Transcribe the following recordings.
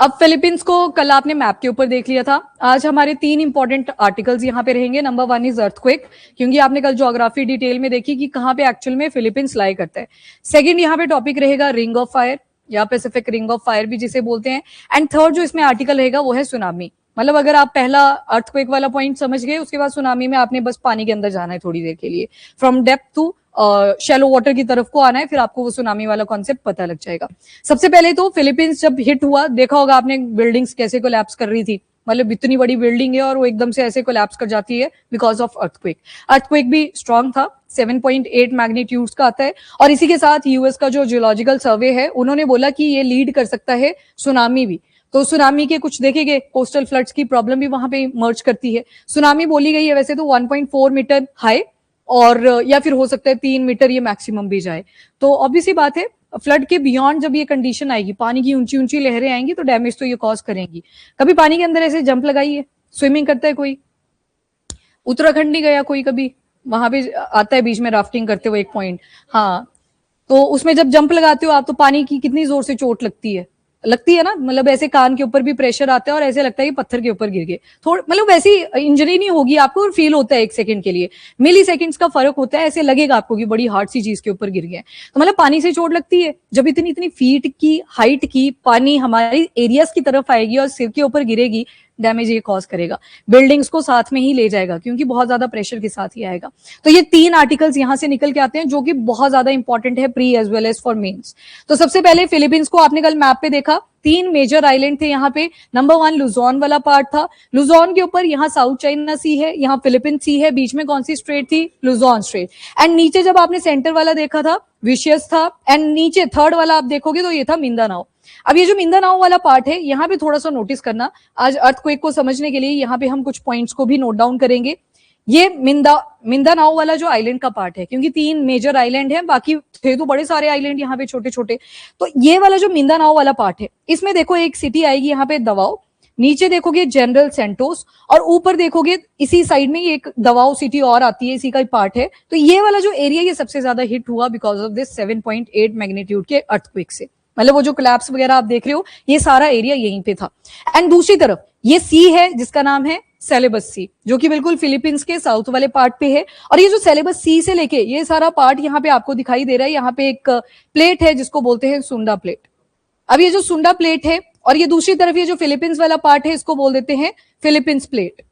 अब फिलीपींस को कल आपने मैप के ऊपर देख लिया था। आज हमारे 3 इंपॉर्टेंट आर्टिकल्स यहाँ पे रहेंगे। नंबर 1 इज अर्थक्वेक, क्योंकि आपने कल ज्योग्राफी डिटेल में देखी कि कहाँ पे एक्चुअल में फिलीपींस लाई करता है। सेकंड यहाँ पे टॉपिक रहेगा रिंग ऑफ फायर या पैसिफिक रिंग ऑफ फायर भी जिसे बोलते हैं। एंड थर्ड जो इसमें आर्टिकल रहेगा वो है सुनामी। मतलब अगर आप पहला अर्थक्वेक वाला पॉइंट समझ गए, उसके बाद सुनामी में आपने बस पानी के अंदर जाना है थोड़ी देर के लिए, from depth to shallow water की तरफ को आना है, फिर आपको वो सुनामी वाला कॉन्सेप्ट पता लग जाएगा। सबसे पहले तो फिलीपींस जब हिट हुआ, देखा होगा आपने बिल्डिंग्स कैसे कोलैप्स कर रही थी। मतलब इतनी बड़ी बिल्डिंग है और वो एकदम से ऐसे कोलैप्स कर जाती है बिकॉज ऑफ अर्थक्वेक। अर्थक्वेक भी स्ट्रांग था, 7.8 मैग्नीट्यूड्स का आता है। और इसी के साथ यूएस का जो जियोलॉजिकल सर्वे है, उन्होंने बोला कि ये लीड कर सकता है सुनामी भी। तो सुनामी के कुछ देखेंगे, कोस्टल फ्लड्स की प्रॉब्लम भी वहां पे मर्ज करती है। सुनामी बोली गई है वैसे तो 1.4 मीटर हाई, और या फिर हो सकता है 3 मीटर ये मैक्सिमम भी जाए। तो ऑब्वियसली बात है, फ्लड के बियॉन्ड जब ये कंडीशन आएगी, पानी की ऊंची ऊंची लहरें आएंगी तो डैमेज तो ये कॉज करेंगी। कभी पानी के अंदर ऐसे जंप लगाई है, स्विमिंग करता है कोई? उत्तराखंड नहीं गया कोई कभी? वहां पे आता है बीच में राफ्टिंग करते हुए एक पॉइंट। हाँ, तो उसमें जब जंप लगाते हो आप तो पानी की कितनी जोर से चोट लगती है, लगती है ना। मतलब ऐसे कान के ऊपर भी प्रेशर आता है और ऐसे लगता है कि पत्थर के ऊपर गिर गए। थोड़ा मतलब वैसी इंजरी नहीं होगी आपको, और फील होता है 1 सेकंड के लिए, मिली सेकंड्स का फर्क होता है। ऐसे लगेगा आपको कि बड़ी हार्ड सी चीज के ऊपर गिर गए। तो मतलब पानी से चोट लगती है जब इतनी इतनी फीट की हाइट की पानी हमारी एरियाज की तरफ आएगी और सिर के ऊपर गिरेगी, डैमेज ये कॉज करेगा, बिल्डिंग्स को साथ में ही ले जाएगा क्योंकि बहुत ज्यादा प्रेशर के साथ ही आएगा। तो ये 3 आर्टिकल्स यहां से निकल के आते हैं जो कि बहुत ज्यादा इंपॉर्टेंट है pre as well as for mains. तो सबसे पहले फिलीपींस को आपने कल मैप पे देखा, 3 मेजर आइलैंड थे यहाँ पे। नंबर 1 लुजोन वाला पार्ट था। लुजोन के ऊपर यहाँ साउथ चाइना सी है, यहाँ फिलीपींस सी है, बीच में कौन सी स्ट्रेट थी? Luzon straight. एंड नीचे जब आपने सेंटर वाला देखा था विशियस था, एंड नीचे थर्ड वाला आप देखोगे तो ये था मिंदानाओ। अब ये जो मिंदानाओ वाला पार्ट है, यहाँ पे थोड़ा सा नोटिस करना, आज अर्थक्वेक को समझने के लिए यहाँ पे हम कुछ पॉइंट्स को भी नोट डाउन करेंगे। ये मिंदानाओ वाला जो आइलैंड का पार्ट है, क्योंकि 3 मेजर आइलैंड है, बाकी थे तो बड़े सारे आइलैंड यहाँ पे छोटे छोटे। तो ये वाला जो मिंदानाओ वाला पार्ट है, इसमें देखो एक सिटी आएगी यहाँ पे दवाओ, नीचे देखोगे जनरल सेंटोस, और ऊपर देखोगे इसी साइड में एक दवाओ सिटी और आती है, इसी का पार्ट है। तो ये वाला जो एरिया ये सबसे ज्यादा हिट हुआ बिकॉज ऑफ दिस 7.8 मैग्नीट्यूड के अर्थक्वेक से। मतलब वो जो कोलैप्स वगैरह आप देख रहे हो, ये सारा एरिया यहीं पे था। एंड दूसरी तरफ ये सी है जिसका नाम है सेलेबस सी, जो कि बिल्कुल फिलीपींस के साउथ वाले पार्ट पे है। और ये जो सेलेबस सी से लेके ये सारा पार्ट यहाँ पे आपको दिखाई दे रहा है, यहाँ पे एक प्लेट है जिसको बोलते हैं सुंडा प्लेट। अब ये जो सुंडा प्लेट है और ये दूसरी तरफ ये जो फिलीपींस वाला पार्ट है, इसको बोल देते हैं फिलीपींस प्लेट।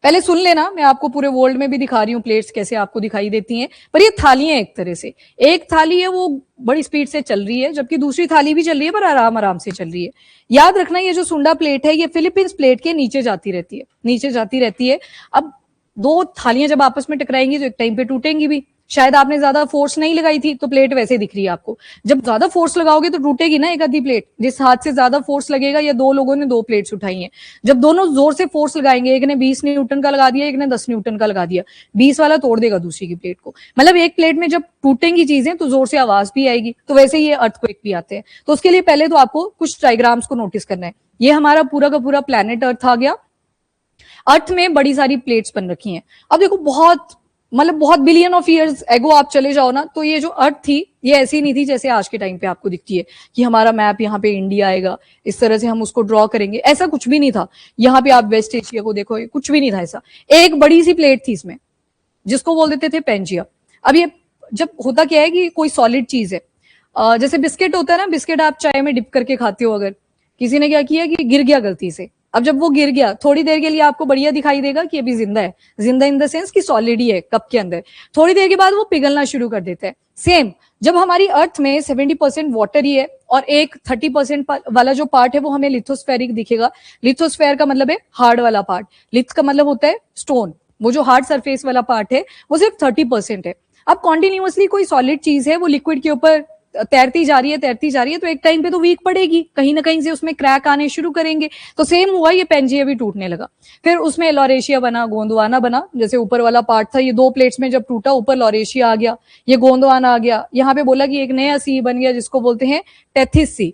पहले सुन लेना, मैं आपको पूरे वर्ल्ड में भी दिखा रही हूँ प्लेट्स कैसे आपको दिखाई देती हैं। पर ये थालियां एक तरह से, एक थाली है वो बड़ी स्पीड से चल रही है, जबकि दूसरी थाली भी चल रही है पर आराम आराम से चल रही है। याद रखना ये जो सुंडा प्लेट है ये फिलीपींस प्लेट के नीचे जाती रहती है, नीचे जाती रहती है। अब 2 थालियां जब आपस में टकराएंगी तो एक टाइम पे टूटेंगी भी। शायद आपने ज्यादा फोर्स नहीं लगाई थी तो प्लेट वैसे दिख रही है आपको। जब ज्यादा फोर्स लगाओगे तो टूटेगी ना एक आधी प्लेट। जिस हाथ से ज्यादा फोर्स लगेगा, या 2 लोगों ने 2 प्लेट्स उठाई हैं, जब दोनों जोर से फोर्स लगाएंगे, एक ने 20 न्यूटन का लगा दिया, एक ने 10 न्यूटन का लगा दिया, 20 वाला तोड़ देगा दूसरी की प्लेट को। मतलब एक प्लेट में जब टूटेंगी चीजें तो जोर से आवाज भी आएगी। तो वैसे ये अर्थक्वेक भी आते हैं। तो उसके लिए पहले तो आपको कुछ डायग्राम्स को नोटिस करना है। ये हमारा पूरा का पूरा प्लेनेट अर्थ आ गया। अर्थ में बड़ी सारी प्लेट्स बन रखी हैं। अब देखो बहुत बिलियन ऑफ ईयर्स एगो आप चले जाओ ना, तो ये जो अर्थ थी ये ऐसी नहीं थी जैसे आज के टाइम पे आपको दिखती है कि हमारा मैप यहाँ पे इंडिया आएगा, इस तरह से हम उसको ड्रॉ करेंगे। ऐसा कुछ भी नहीं था। यहाँ पे आप वेस्ट एशिया को देखो, कुछ भी नहीं था ऐसा। एक बड़ी सी प्लेट थी इसमें जिसको बोल देते थे पेंजिया। अब ये जब होता क्या है कि कोई सॉलिड चीज है, जैसे बिस्किट होता है ना, बिस्किट आप चाय में डिप करके खाते हो, अगर किसी ने क्या किया कि गिर गया गलती से, अब जब वो गिर गया थोड़ी देर के लिए आपको बढ़िया दिखाई देगा कि अभी जिंदा है, जिंदा इन द सेंस कि सॉलिड ही है कप के अंदर। थोड़ी देर के बाद वो पिघलना शुरू कर देता है। सेम जब हमारी अर्थ में 70% वाटर ही है और एक 30% वाला जो पार्ट है वो हमें लिथोस्फेरिक दिखेगा। लिथोस्फेयर का मतलब है हार्ड वाला पार्ट, लिथ का मतलब होता है स्टोन। वो जो हार्ड सरफेस वाला पार्ट है वो सिर्फ 30% है। अब कॉन्टिन्यूअसली कोई सॉलिड चीज है वो लिक्विड के ऊपर तैरती जा रही है, तो एक टाइम पे तो वीक पड़ेगी, कहीं ना कहीं से उसमें क्रैक आने शुरू करेंगे। तो सेम हुआ, ये पेंजिया भी टूटने लगा। फिर उसमें लॉरेशिया बना, गोंडवाना बना। जैसे ऊपर वाला पार्ट था, ये 2 प्लेट्स में जब टूटा, ऊपर लॉरेशिया आ गया, ये गोंडवाना आ गया। यहाँ पे बोला कि एक नया सी बन गया जिसको बोलते हैं टेथिस सी।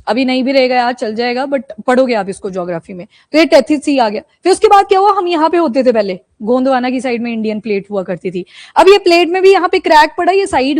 अभी नहीं भी रहेगा यार, चल जाएगा, बट पढ़ोगे आप इसको ज्योग्राफी में। तो ये टेथिस सी आ गया। फिर उसके बाद क्या हुआ, हम यहाँ पे होते थे पहले, गोंदवाना की साइड में इंडियन प्लेट हुआ करती थी। अब ये प्लेट में भी यहाँ पे क्रैक पड़ा, ये साइड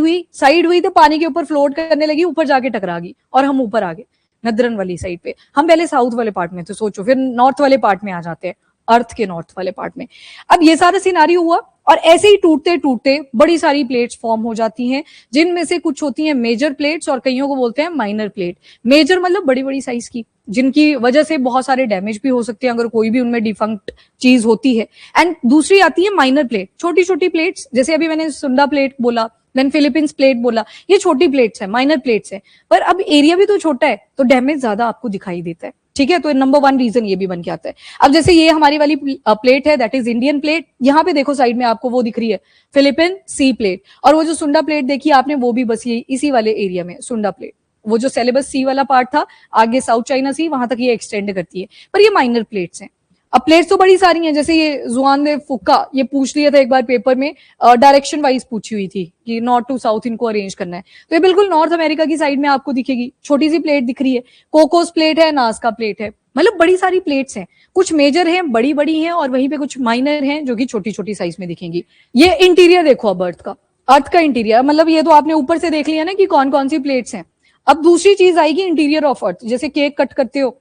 हुई तो पानी के ऊपर फ्लोट करने लगी, ऊपर जाके टकरा गई और हम ऊपर आ गए। नदरन वाली साइड पे, हम पहले साउथ वाले पार्ट में थे, सोचो, फिर नॉर्थ वाले पार्ट में आ जाते हैं, अर्थ के नॉर्थ वाले पार्ट में। अब ये सारा सिनारियो हुआ और ऐसे ही टूटते टूटते बड़ी सारी प्लेट्स फॉर्म हो जाती हैं, जिनमें से कुछ होती हैं मेजर प्लेट्स और कईयों को बोलते हैं माइनर प्लेट। मेजर मतलब बड़ी बड़ी साइज की, जिनकी वजह से बहुत सारे डैमेज भी हो सकते हैं अगर कोई भी उनमें डिफंक्ट चीज होती है। एंड दूसरी आती है माइनर प्लेट, छोटी छोटी प्लेट्स, जैसे अभी मैंने सुंडा प्लेट बोला, देन फिलीपींस प्लेट बोला, ये छोटी प्लेट्स है, माइनर प्लेट्स है, पर अब एरिया भी तो छोटा है तो डैमेज ज्यादा आपको दिखाई देता है। ठीक है, तो नंबर 1 रीजन ये भी बन के आता है। अब जैसे ये हमारी वाली प्लेट है, दैट इज इंडियन प्लेट, यहाँ पे देखो साइड में आपको वो दिख रही है फिलिपिन सी प्लेट, और वो जो सुंडा प्लेट देखी आपने वो भी बस ये इसी वाले एरिया में सुंडा प्लेट, वो जो सेलेबस सी वाला पार्ट था आगे साउथ चाइना सी, वहां तक ये एक्सटेंड करती है, पर ये माइनर प्लेट्स हैं। अब प्लेट्स तो बड़ी सारी हैं, जैसे ये जुआन दे फुक्का, ये पूछ लिया था एक बार पेपर में, डायरेक्शन वाइज पूछी हुई थी कि नॉर्थ टू साउथ इनको अरेंज करना है, तो ये बिल्कुल नॉर्थ अमेरिका की साइड में आपको दिखेगी, छोटी सी प्लेट दिख रही है, कोकोस प्लेट है, नास्का प्लेट है, मतलब बड़ी सारी प्लेट्स हैं, कुछ मेजर हैं, बड़ी बड़ी हैं, और वहीं पे कुछ माइनर हैं जो कि छोटी छोटी साइज में दिखेंगी। ये इंटीरियर देखो अब अर्थ का इंटीरियर, मतलब ये तो आपने ऊपर से देख लिया ना कि कौन कौन सी प्लेट्स हैं। अब दूसरी चीज आएगी इंटीरियर ऑफ अर्थ, जैसे केक कट करते हो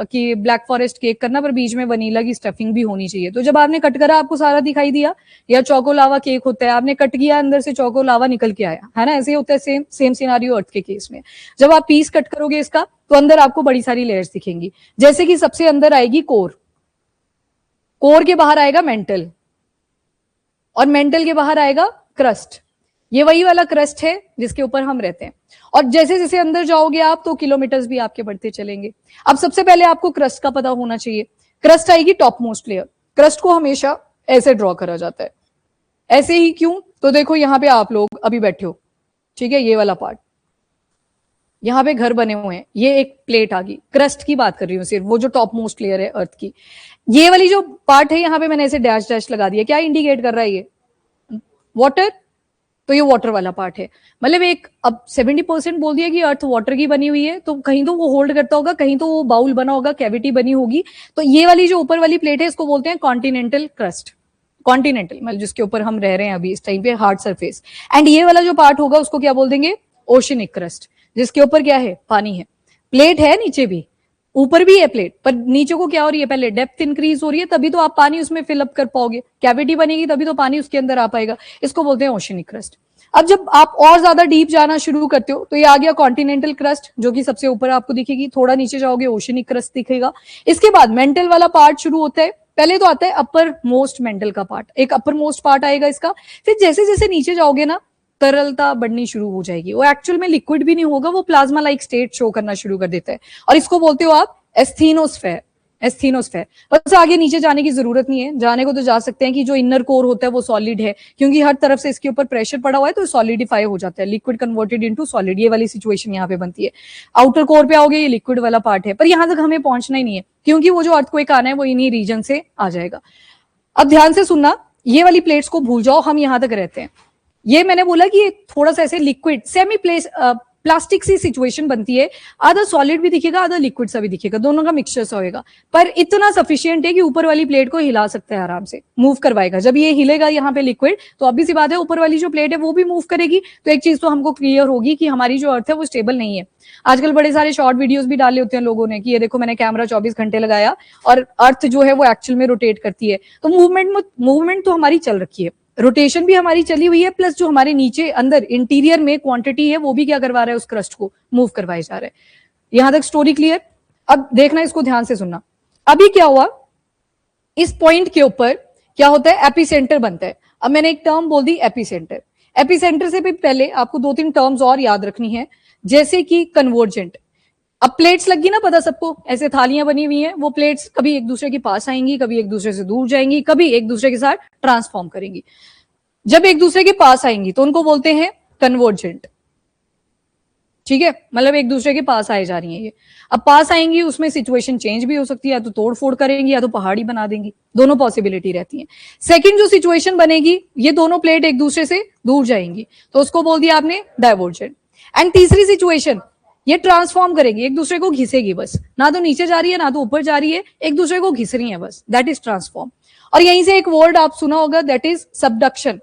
कि ब्लैक फॉरेस्ट केक करना, पर बीच में वनीला की स्टफिंग भी होनी चाहिए, तो जब आपने कट करा आपको सारा दिखाई दिया, या चोको लावा केक होता है, आपने कट किया अंदर से चोको लावा निकल के आया, है ना, ऐसे होता है, सेम सेम सिनारियो अर्थ के केस में। जब आप पीस कट करोगे इसका तो अंदर आपको बड़ी सारी लेयर्स दिखेंगी, जैसे कि सबसे अंदर आएगी कोर, कोर के बाहर आएगा मेंटल, और मेंटल के बाहर आएगा क्रस्ट, ये वही वाला क्रस्ट है जिसके ऊपर हम रहते हैं। और जैसे जैसे अंदर जाओगे आप तो किलोमीटर्स भी आपके बढ़ते चलेंगे। अब सबसे पहले आपको क्रस्ट का पता होना चाहिए, क्रस्ट आएगी टॉप मोस्ट लेयर, क्रस्ट को हमेशा ऐसे ड्रॉ करा जाता है, ऐसे ही क्यों, तो देखो यहाँ पे आप लोग अभी बैठे हो, ठीक है, ये वाला पार्ट, यहाँ पे घर बने हुए हैं, ये एक प्लेट आ गई, क्रस्ट की बात कर रही हूँ सिर्फ, वो जो टॉप मोस्ट लेयर है अर्थ की, ये वाली जो पार्ट है यहाँ पे मैंने ऐसे डैश डैश लगा दिया, क्या इंडिकेट कर रहा है ये, वाटर, तो ये वाटर वाला पार्ट है, मतलब एक अब 70% बोल दिया कि अर्थ वाटर की बनी हुई है, तो कहीं तो वो होल्ड करता होगा, कहीं तो वो बाउल बना होगा, कैविटी बनी होगी, तो ये वाली जो ऊपर वाली प्लेट है इसको बोलते हैं कॉन्टिनेंटल क्रस्ट, कॉन्टिनेंटल मतलब जिसके ऊपर हम रह रहे हैं अभी इस टाइम पे, हार्ड सरफेस। एंड ये वाला जो पार्ट होगा उसको क्या बोल देंगे, ओशनिक क्रस्ट, जिसके ऊपर क्या है, पानी है, प्लेट है नीचे भी, ऊपर भी है प्लेट, पर नीचे को क्या हो रही है, पहले डेप्थ इंक्रीज हो रही है, तभी तो आप पानी उसमें फिलअप कर पाओगे, कैविटी बनेगी तभी तो पानी उसके अंदर आ पाएगा, इसको बोलते हैं ओशनिक क्रस्ट। अब जब आप और ज्यादा डीप जाना शुरू करते हो तो ये आ गया कॉन्टिनेंटल क्रस्ट, जो कि सबसे ऊपर आपको दिखेगी, थोड़ा नीचे जाओगे ओशनिक क्रस्ट दिखेगा। इसके बाद मेंटल वाला पार्ट शुरू होता है, पहले तो आता है अपर मोस्ट मेंटल का पार्ट, एक अपर मोस्ट पार्ट आएगा इसका, फिर जैसे जैसे नीचे जाओगे ना तरलता बढ़नी शुरू हो जाएगी, वो एक्चुअल में लिक्विड भी नहीं होगा, वो प्लाज्मा लाइक स्टेट शो करना शुरू कर देता है, और इसको बोलते हो आप एस्थीनोस्फेयर, एस्थीनोस्फेयर। बस आगे नीचे जाने की जरूरत नहीं है, जाने को तो जा सकते हैं कि जो इनर कोर होता है वो सॉलिड है, क्योंकि हर तरफ से इसके ऊपर प्रेशर पड़ा हुआ है तो सॉलिडिफाई हो जाता है, लिक्विड कन्वर्टेड इनटू सॉलिड, ये वाली सिचुएशन यहाँ पे बनती है। आउटर कोर पे आओगे, ये लिक्विड वाला पार्ट है, पर यहां तक हमें पहुंचना ही नहीं है, क्योंकि वो जो अर्थक्वेक आना है वो इन्हीं रीजन से आ जाएगा। अब ध्यान से सुनना, ये वाली प्लेट्स को भूल जाओ, हम यहां तक रहते हैं, ये मैंने बोला कि ये थोड़ा सा ऐसे लिक्विड सेमी प्लास्टिक सी सिचुएशन बनती है, आधा सॉलिड भी दिखेगा आधा लिक्विड सा भी दिखेगा, दोनों का मिक्सचर सा होगा, पर इतना सफिशिएंट है कि ऊपर वाली प्लेट को हिला सकता है, आराम से मूव करवाएगा। जब ये हिलेगा यहाँ पे लिक्विड, तो अभी सी बात है ऊपर वाली जो प्लेट है वो भी मूव करेगी, तो एक चीज तो हमको क्लियर होगी कि हमारी जो अर्थ है वो स्टेबल नहीं है। आजकल बड़े सारे शॉर्ट वीडियोस भी डाले होते हैं लोगों ने कि ये देखो मैंने कैमरा 24 घंटे लगाया और अर्थ जो है वो एक्चुअल में रोटेट करती है, तो मूवमेंट तो हमारी चल रखी है, रोटेशन भी हमारी चली हुई है, प्लस जो हमारे नीचे अंदर इंटीरियर में क्वांटिटी है वो भी क्या करवा रहा है, उस क्रस्ट को मूव करवाए जा रहा है। यहां तक स्टोरी क्लियर। अब देखना, इसको ध्यान से सुनना, अभी क्या हुआ, इस पॉइंट के ऊपर क्या होता है, एपिसेंटर बनता है। अब मैंने एक टर्म बोल दी एपिसेंटर, एपिसेंटर से भी पहले आपको 2-3 टर्म्स और याद रखनी है, जैसे कि कन्वर्जेंट। अब प्लेट्स लगी ना पता सबको, ऐसे थालियां बनी हुई हैं, वो प्लेट्स कभी एक दूसरे के पास आएंगी, कभी एक दूसरे से दूर जाएंगी, कभी एक दूसरे के साथ ट्रांसफॉर्म करेंगी। जब एक दूसरे के पास आएंगी तो उनको बोलते हैं कन्वर्जेंट, ठीक है, मतलब एक दूसरे के पास आए जा रही है ये। अब पास आएंगी, उसमें सिचुएशन चेंज भी हो सकती है, या तो तोड़ फोड़ करेंगी या तो पहाड़ी बना देंगी, दोनों पॉसिबिलिटी रहती है। सेकंड जो सिचुएशन बनेगी, ये दोनों प्लेट एक दूसरे से दूर जाएंगी, तो उसको बोल दिया आपने डाइवर्जेंट। एंड तीसरी सिचुएशन, ये ट्रांसफॉर्म करेगी, एक दूसरे को घिसेगी, बस ना तो नीचे जा रही है ना तो ऊपर जा रही है, एक दूसरे को घिस रही है बस, दैट इज ट्रांसफॉर्म। और यहीं से एक वर्ड आप सुना होगा, दैट इज सबडक्शन।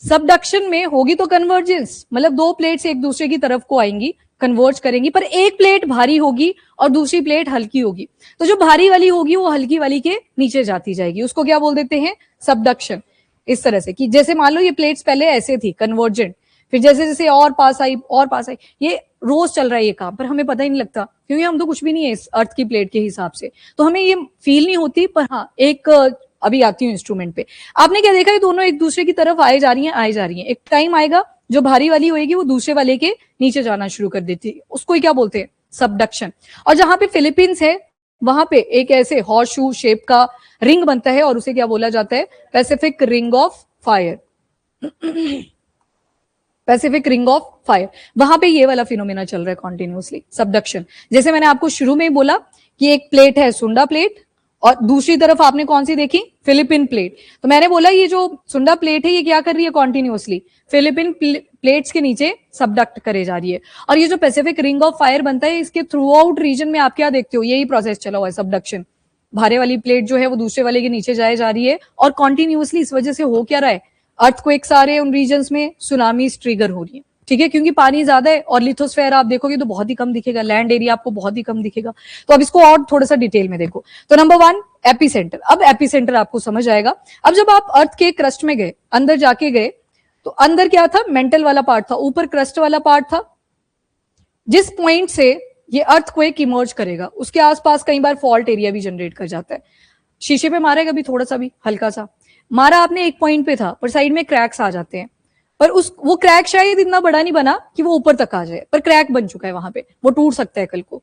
सबडक्शन में होगी तो कन्वर्जेंस, मतलब दो प्लेट्स एक दूसरे की तरफ को आएंगी, कन्वर्ज करेंगी, पर एक प्लेट भारी होगी और दूसरी प्लेट हल्की होगी। तो जो भारी वाली होगी वो हल्की वाली के नीचे जाती जाएगी, उसको क्या बोल देते हैं, सबडक्शन। इस तरह से कि जैसे मान लो ये प्लेट्स पहले ऐसे थी कन्वर्जेंट, फिर जैसे जैसे और पास आई और पास आई, ये रोज चल रहा है ये काम, पर हमें पता ही नहीं लगता क्योंकि हम तो कुछ भी नहीं है इस अर्थ की प्लेट के हिसाब से, तो हमें ये फील नहीं होती। पर हाँ, एक अभी आती हूँ इंस्ट्रूमेंट पे, आपने क्या देखा, ये दोनों एक दूसरे की तरफ आए जा रही हैं, आए जा रही हैं। एक टाइम आएगा जो भारी वाली होगी वो दूसरे वाले के नीचे जाना शुरू कर देती है, उसको ही क्या बोलते हैं, सबडक्शन। और जहां पे फिलीपींस है वहां पे एक ऐसे हॉर्स शू शेप का रिंग बनता है और उसे क्या बोला जाता है, Pacific ring of fire. Pacific ring of fire, वहां पे ये वाला फिनोमेना चल रहा है कॉन्टिन्यूसली, सबडक्शन। जैसे मैंने आपको शुरू में ही बोला कि एक प्लेट है सुंडा प्लेट और दूसरी तरफ आपने कौन सी देखी, फिलिपिन प्लेट। तो मैंने बोला ये जो सुंडा प्लेट है ये क्या कर रही है कॉन्टिन्यूसली, फिलिपिन प्लेट्स के नीचे सबडक्ट करे जा रही है। और ये जो पैसिफिक रिंग ऑफ फायर बनता है इसके थ्रू आउट रीजन में आप क्या देखते हो, यही प्रोसेस चला हुआ है, सबडक्शन। भारे वाली प्लेट जो है वो दूसरे वाले के नीचे जाए जा रही है और कॉन्टिन्यूसली इस वजह से हो क्या रहा है, अर्थक्वेक्स आ रहे हैं उन रीजन्स में, सुनामीज ट्रिगर हो रही है, ठीक है, क्योंकि पानी ज्यादा है और लिथोस्फेयर आप देखोगे तो बहुत ही कम दिखेगा, लैंड एरिया आपको बहुत ही कम दिखेगा। तो अब इसको और थोड़ा सा डिटेल में देखो। तो नंबर 1 एपिसेंटर। अब एपिसेंटर आपको समझ आएगा। अब जब आप अर्थ के क्रस्ट में गए, अंदर जाके गए, तो अंदर क्या था, मेंटल वाला पार्ट था, ऊपर क्रस्ट वाला पार्ट था। जिस पॉइंट से ये अर्थक्वेक इमर्ज करेगा उसके आसपास कई बार फॉल्ट एरिया भी जनरेट कर जाता है। शीशे पे मारेगा भी थोड़ा सा भी, हल्का सा मारा आपने, एक पॉइंट पे था पर साइड में क्रैक्स आ जाते हैं, पर वो क्रैक शायद इतना बड़ा नहीं बना कि वो ऊपर तक आ जाए, पर क्रैक बन चुका है वहां पे, वो टूट सकता है कल को।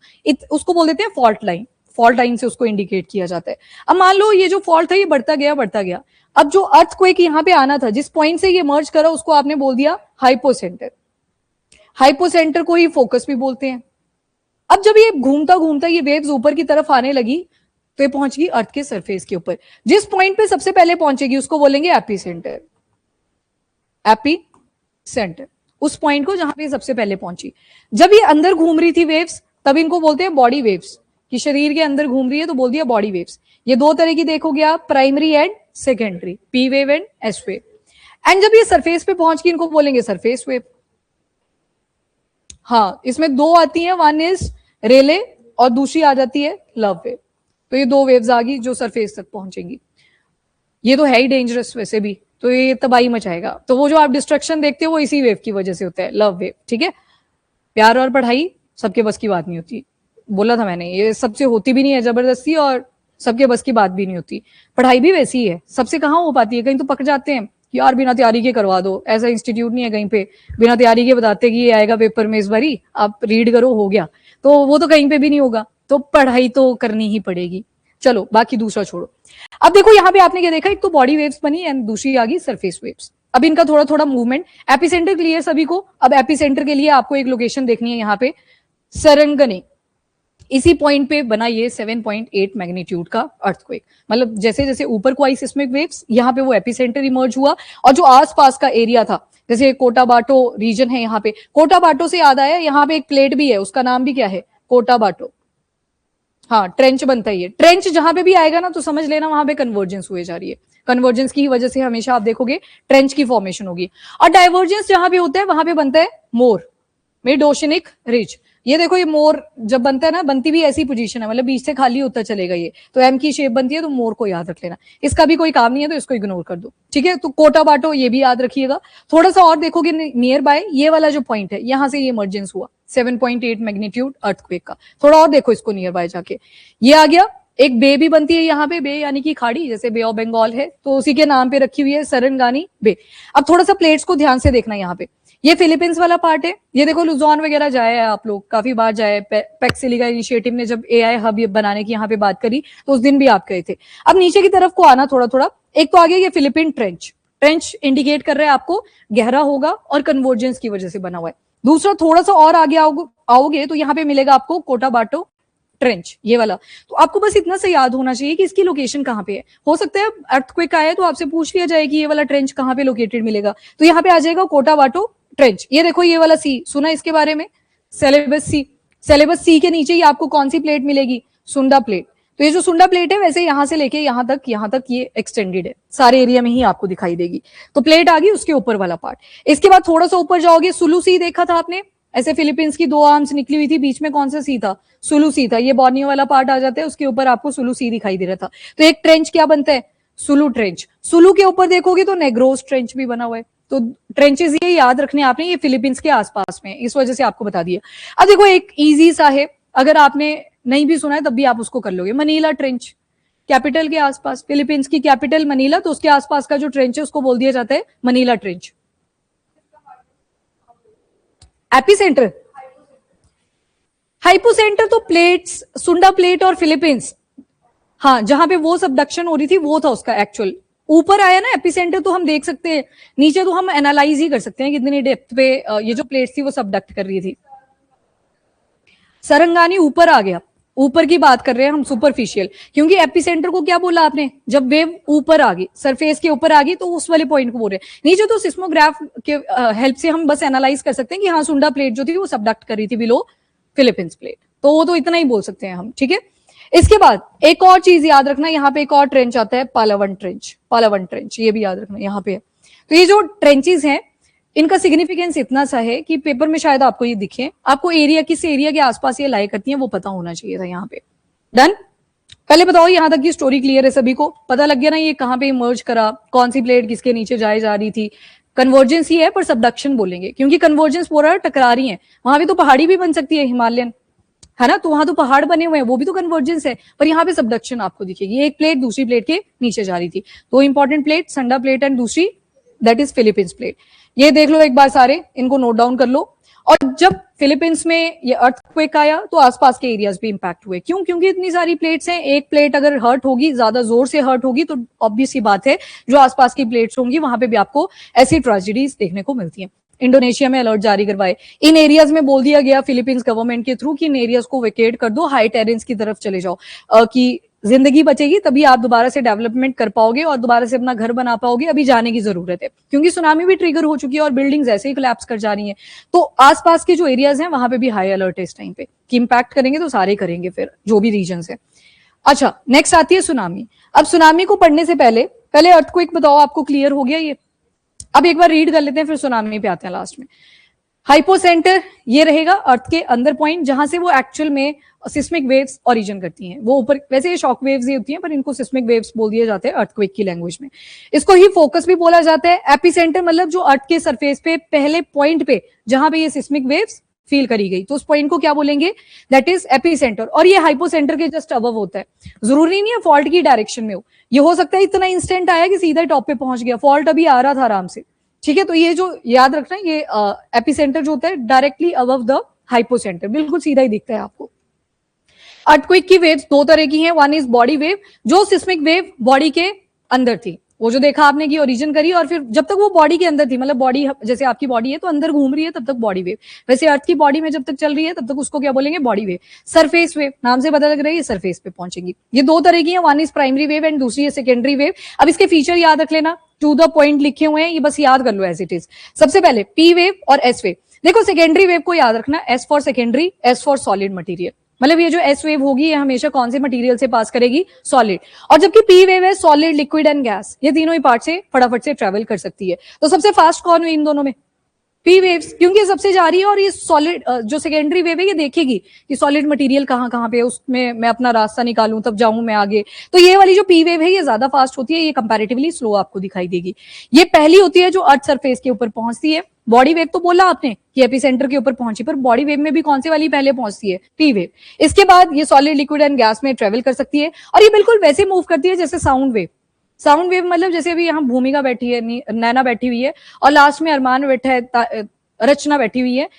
उसको बोल देते हैं फॉल्ट लाइन। फॉल्ट लाइन से उसको इंडिकेट किया जाता है। अब मान लो ये जो फॉल्ट था ये बढ़ता गया बढ़ता गया, अब जो अर्थक्वेक यहाँ पे आना था, जिस पॉइंट से ये मर्ज करा, उसको आपने बोल दिया हाइपोसेंटर। हाइपोसेंटर को ही फोकस भी बोलते हैं। अब जब ये घूमता घूमता ये वेव्स ऊपर की तरफ आने लगी तो ये पहुंच गई अर्थ के सरफेस के ऊपर। जिस पॉइंट पे सबसे पहले पहुंचेगी उसको बोलेंगे एपीसेंटर। एपीसेंटर, उस पॉइंट को जहां पे सबसे पहले पहुंची। जब ये अंदर घूम रही थी वेव्स, तब इनको बोलते हैं बॉडी वेव्स, कि शरीर के अंदर घूम रही है तो बोल दिया बॉडी वेव्स। ये दो तरह की देखोगे आप, primary and secondary, P wave and S wave. And जब ये सरफेस पे पहुंच गई इनको बोलेंगे सरफेस वेव। हाँ, इसमें दो आती हैं, वन इज रेले और दूसरी आ जाती है लव वेव। तो ये दो वेव्स आ गई जो सरफेस तक पहुंचेंगी। ये तो है ही डेंजरस वैसे भी, तो ये तबाही मचाएगा। तो वो जो आप डिस्ट्रक्शन देखते हो वो इसी वेव की वजह से होता है, लव वेव, ठीक है। प्यार और पढ़ाई सबके बस की बात नहीं होती, बोला था मैंने, ये सबसे होती भी नहीं है जबरदस्ती, और सबके बस की बात भी नहीं होती। पढ़ाई भी वैसी ही है, सबसे कहाँ हो पाती है, कहीं तो पक जाते हैं यार बिना तैयारी के करवा दो, ऐसा इंस्टीट्यूट नहीं है कहीं पे बिना तैयारी के बताते कि ये आएगा पेपर में इस बारी, आप रीड करो हो गया, तो वो तो कहीं पे भी नहीं होगा। तो पढ़ाई तो करनी ही पड़ेगी। चलो बाकी दूसरा छोड़ो। अब देखो यहाँ पे आपने क्या देखा, एक तो बॉडी वेव्स बनी एंड दूसरी आ गई सरफेस वेव्स। अब इनका थोड़ा थोड़ा मूवमेंट। एपिसेंटर क्लियर सभी को। अब एपिसेंटर के लिए आपको एक लोकेशन देखनी है, यहाँ पे सरंगनी, इसी पॉइंट पे बना ये 7.8 मैग्नीट्यूड का अर्थक्वेक। मतलब जैसे जैसे ऊपर को आई सिस्मिक वेव्स, यहाँ पे वो एपिसेंटर इमर्ज हुआ, और जो आसपास का एरिया था, जैसे कोटाबाटो रीजन है यहाँ पे, कोटाबाटो से याद आया, यहाँ पे एक प्लेट भी है, उसका नाम भी क्या है, कोटाबाटो। हाँ, ट्रेंच बनता ही है। ट्रेंच जहां पे भी आएगा ना तो समझ लेना वहां पे कन्वर्जेंस हुए जा रही है। कन्वर्जेंस की वजह से हमेशा आप देखोगे ट्रेंच की फॉर्मेशन होगी। और डाइवर्जेंस जहां पे होता है वहां पे बनता है मोर, मिड ओशनिक रिज। ये देखो, ये मोर जब बनता है ना, बनती भी ऐसी पोजीशन है, मतलब बीच से खाली होता चलेगा ये, तो एम की शेप बनती है, तो मोर को याद रख लेना। इसका भी कोई काम नहीं है तो इसको इग्नोर कर दो, ठीक है। तो कोटाबाटो ये भी याद रखिएगा। थोड़ा सा और देखोगे नियर बाय, ये वाला जो पॉइंट है यहां से ये इमर्जेंस हुआ 7.8 मैग्नीट्यूड अर्थक्वेक का। थोड़ा और देखो इसको नियर बाय जाके, ये आ गया। एक बे भी बनती है यहाँ पे, बे यानी कि खाड़ी, जैसे बे ऑफ बंगाल है तो उसी के नाम पे रखी हुई है सरंगानी बे। अब थोड़ा सा प्लेट्स को ध्यान से देखना, यहाँ पे ये फिलीपींस वाला पार्ट है। ये देखो लुजॉन वगैरह जाए है आप लोग, काफी बार जाए। पैक्सिलिका इनिशिएटिव ने जब एआई हब बनाने की यहाँ पे बात करी तो उस दिन भी आप गए थे। अब नीचे की तरफ को आना थोड़ा थोड़ा, एक तो आगे ये फिलीपीन ट्रेंच। ट्रेंच इंडिकेट कर रहा है आपको गहरा होगा और कन्वर्जेंस की वजह से बना हुआ है। दूसरा थोड़ा सा और आगे आओगे तो यहाँ पे मिलेगा आपको कोटाबाटो ट्रेंच, ये वाला। तो आपको बस इतना से याद होना चाहिए कि इसकी लोकेशन कहाँ पे है। हो सकता है अर्थक्वेक आए तो आपसे पूछ लिया जाए कि ये वाला ट्रेंच कहाँ पे लोकेटेड मिलेगा, तो यहाँ पे आ जाएगा कोटाबाटो ट्रेंच। ये देखो ये वाला सी, सुना इसके बारे में, सेलेबस सी। सेलेबस सी के नीचे ही आपको कौन सी प्लेट मिलेगी, सुंडा प्लेट। तो ये जो सुंडा प्लेट है वैसे यहां से लेके यहाँ तक ये एक्सटेंडेड है, सारे एरिया में ही आपको दिखाई देगी। तो प्लेट आ गई, उसके ऊपर वाला पार्ट। इसके बाद थोड़ा सा ऊपर जाओगे, सुलू सी देखा था आपने, ऐसे फिलीपींस की दो आर्म्स निकली हुई थी, बीच में कौन सा सी था? सुलू सी था। ये बोर्नियो वाला पार्ट आ जाता है, उसके ऊपर आपको सुलू सी दिखाई दे रहा था। तो एक ट्रेंच क्या बनता है? सुलू ट्रेंच। सुलू के ऊपर देखोगे तो नेग्रोस ट्रेंच भी बना हुआ है। तो ट्रेंचेस ये याद रखने आपने, ये फिलीपींस के आसपास में, इस वजह से आपको बता दिया। अब देखो एक इजी सा है, अगर आपने नहीं भी सुना है तब भी आप उसको कर लोगे। मनीला ट्रेंच, कैपिटल के आसपास, फिलीपींस की कैपिटल मनीला, तो उसके आसपास का जो ट्रेंच है उसको बोल दिया जाता है मनीला ट्रेंच। एपिसेंटर, हाइपोसेंटर तो प्लेट्स, सुंडा प्लेट और फिलीपींस, हाँ, जहां पे वो सबडक्शन हो रही थी वो था उसका एक्चुअल। ऊपर आया ना एपिसेंटर, तो हम देख सकते हैं, नीचे तो हम एनालाइज ही कर सकते हैं कितनी डेप्थ पे ये जो प्लेट थी वो सबडक्ट कर रही थी। सरंगानी ऊपर आ गया, ऊपर की बात कर रहे हैं हम, सुपरफिशियल, क्योंकि एपिसेंटर को क्या बोला आपने? जब वेव ऊपर आ गई, सरफेस के ऊपर आ गई, तो उस वाले पॉइंट को बोल रहे हैं। नीचे तो सिस्मोग्राफ के हेल्प से हम बस एनालाइज कर सकते हैं कि हाँ, सुंडा प्लेट जो थी वो सबडक्ट कर रही थी बिलो फिलीपींस प्लेट, तो वो तो इतना ही बोल सकते हैं हम, ठीक है। इसके बाद एक और चीज याद रखना, यहाँ पे एक और ट्रेंच आता है, पालावन ट्रेंच। पालावन ट्रेंच ये भी याद रखना, यहाँ पे है। तो ये जो ट्रेंचेस हैं, इनका सिग्निफिकेंस इतना सा है कि पेपर में शायद आपको ये दिखे, आपको एरिया, किस एरिया के आसपास ये लाई करती है वो पता होना चाहिए था यहाँ पे। डन। पहले बताओ यहाँ तक की स्टोरी क्लियर है सभी को? पता लग गया ना ये कहाँ पे इमर्ज करा, कौन सी प्लेट किसके नीचे जाए जा रही थी। कन्वर्जेंस ही है पर सबडक्शन बोलेंगे, क्योंकि कन्वर्जेंस पूरा टकरा रही है। वहां भी तो पहाड़ी भी बन सकती है, हिमालयन, है ना, तो वहां तो पहाड़ बने हुए हैं, वो भी तो कन्वर्जेंस है, पर यहाँ पे सबडक्शन आपको दिखेगी। एक प्लेट दूसरी प्लेट के नीचे जा रही थी, दो important plate, Sanda plate and दूसरी दैट इज फिलीपींस प्लेट। ये देख लो एक बार सारे, इनको नोट डाउन कर लो। और जब फिलीपींस में ये अर्थक्वेक आया तो आसपास के एरियाज भी इंपैक्ट हुए। क्यों? क्योंकि इतनी सारी प्लेट्स हैं, एक प्लेट अगर हर्ट होगी, ज्यादा जोर से हर्ट होगी, तो ऑब्वियस ही बात है जो आसपास की प्लेट्स होंगी वहां पे भी आपको ऐसी ट्रेजेडीज देखने को मिलती हैं। इंडोनेशिया में अलर्ट जारी करवाए, इन एरियाज में बोल दिया गया फिलीपींस गवर्नमेंट के थ्रू कि इन एरियाज को वेकेट कर दो, हाई टेरेंस की तरफ चले जाओ, कि जिंदगी बचेगी तभी आप दोबारा से डेवलपमेंट कर पाओगे और दोबारा से अपना घर बना पाओगे। अभी जाने की जरूरत है, क्योंकि सुनामी भी ट्रिगर हो चुकी है और बिल्डिंग्स ऐसे ही कोलैप्स कर जा रही हैं। तो आसपास के जो एरियाज हैं वहां पे भी हाई अलर्ट है इस टाइम पे, कि इंपैक्ट करेंगे तो सारे करेंगे फिर, जो भी रीजन है। अच्छा, नेक्स्ट आती है सुनामी। अब सुनामी को पढ़ने से पहले अर्थक्वेक बताओ, आपको क्लियर हो गया ये? अब एक बार रीड कर लेते हैं, फिर सुनामी पे आते हैं लास्ट में। हाइपोसेंटर ये रहेगा अर्थ के अंदर पॉइंट, जहां से वो एक्चुअल में सिस्मिक वेव्स ओरिजिन करती हैं। वो ऊपर, वैसे ये शॉक वेव्स ही होती हैं, पर इनको सिस्मिक वेव्स बोल दिए जाते हैं अर्थक्वेक की लैंग्वेज में। इसको ही फोकस भी बोला जाता है। एपिसेंटर मतलब जो अर्थ के सरफेस पे पहले पॉइंट पे जहां पे ये सिस्मिक वेव्स फील करी गई, तो उस पॉइंट को क्या बोलेंगे? That is epicentre. और ये हाइपोसेंटर के जस्ट अबव होता है। जरूरी नहीं है फॉल्ट की डायरेक्शन में हो, ये हो सकता है इतना इंस्टेंट आया कि सीधा टॉप पे पहुंच गया, फॉल्ट अभी आ रहा था आराम से, ठीक है। तो ये जो याद रखना है, ये एपिसेंटर जो होता है डायरेक्टली अबव द हाइपोसेंटर, बिल्कुल सीधा ही दिखता है आपको। अर्थक्वेक की वेव्स दो तरह की हैं, वन इज बॉडी वेव, जो सिस्मिक वेव बॉडी के अंदर थी, वो जो देखा आपने कि ओरिजिन करी, और फिर जब तक वो बॉडी के अंदर थी, मतलब बॉडी जैसे आपकी बॉडी है तो अंदर घूम रही है, तब तक बॉडी वेव। वैसे अर्थ की बॉडी में जब तक चल रही है तब तक उसको क्या बोलेंगे? Body wave. सरफेस वेव नाम से पता लग रहा है ये सरफेस पे पहुंचेगी। ये दो तरह की है, one is primary wave and दूसरी है सेकेंडरी वेव। अब इसके फीचर याद रख लेना, टू द पॉइंट लिखे हुए हैं, ये बस याद कर लो एज इट इज। सबसे पहले पी वेव और एस वेव। देखो सेकेंडरी वेव को याद रखना, S for secondary, S for solid material. मतलब ये जो एस वेव होगी ये हमेशा कौन से मटेरियल से पास करेगी? सॉलिड। और जबकि पी वेव है सॉलिड, लिक्विड एंड गैस, ये तीनों ही पार्ट से फटाफट से ट्रेवल कर सकती है। तो सबसे फास्ट कौन हुई इन दोनों में? पी वेव्स, क्योंकि सबसे जा रही है, और ये सॉलिड जो सेकेंडरी वेव है ये देखेगी कि सॉलिड मटेरियल कहाँ कहाँ पे है, उसमें मैं अपना रास्ता निकालूं तब जाऊं मैं आगे। तो ये वाली जो पी वेव है ये ज्यादा फास्ट होती है, ये कंपैरेटिवली स्लो आपको दिखाई देगी। ये पहली होती है जो अर्थ सरफेस के ऊपर पहुंचती है। बॉडी वेव तो बोला आपने कि एपिसेंटर के ऊपर पहुंची, पर बॉडी वेव में भी कौन सी वाली पहले पहुंचती है? P wave. इसके बाद ये सॉलिड, लिक्विड एंड गैस में ट्रेवल कर सकती है, और ये बिल्कुल वैसे मूव करती है जैसे साउंड वेव। साउंड वेव मतलब जैसे अभी यहाँ भूमिका बैठी है, नैना बैठी हुई है, और लास्ट में अरमान बैठा है, रचना बैठी हुई है।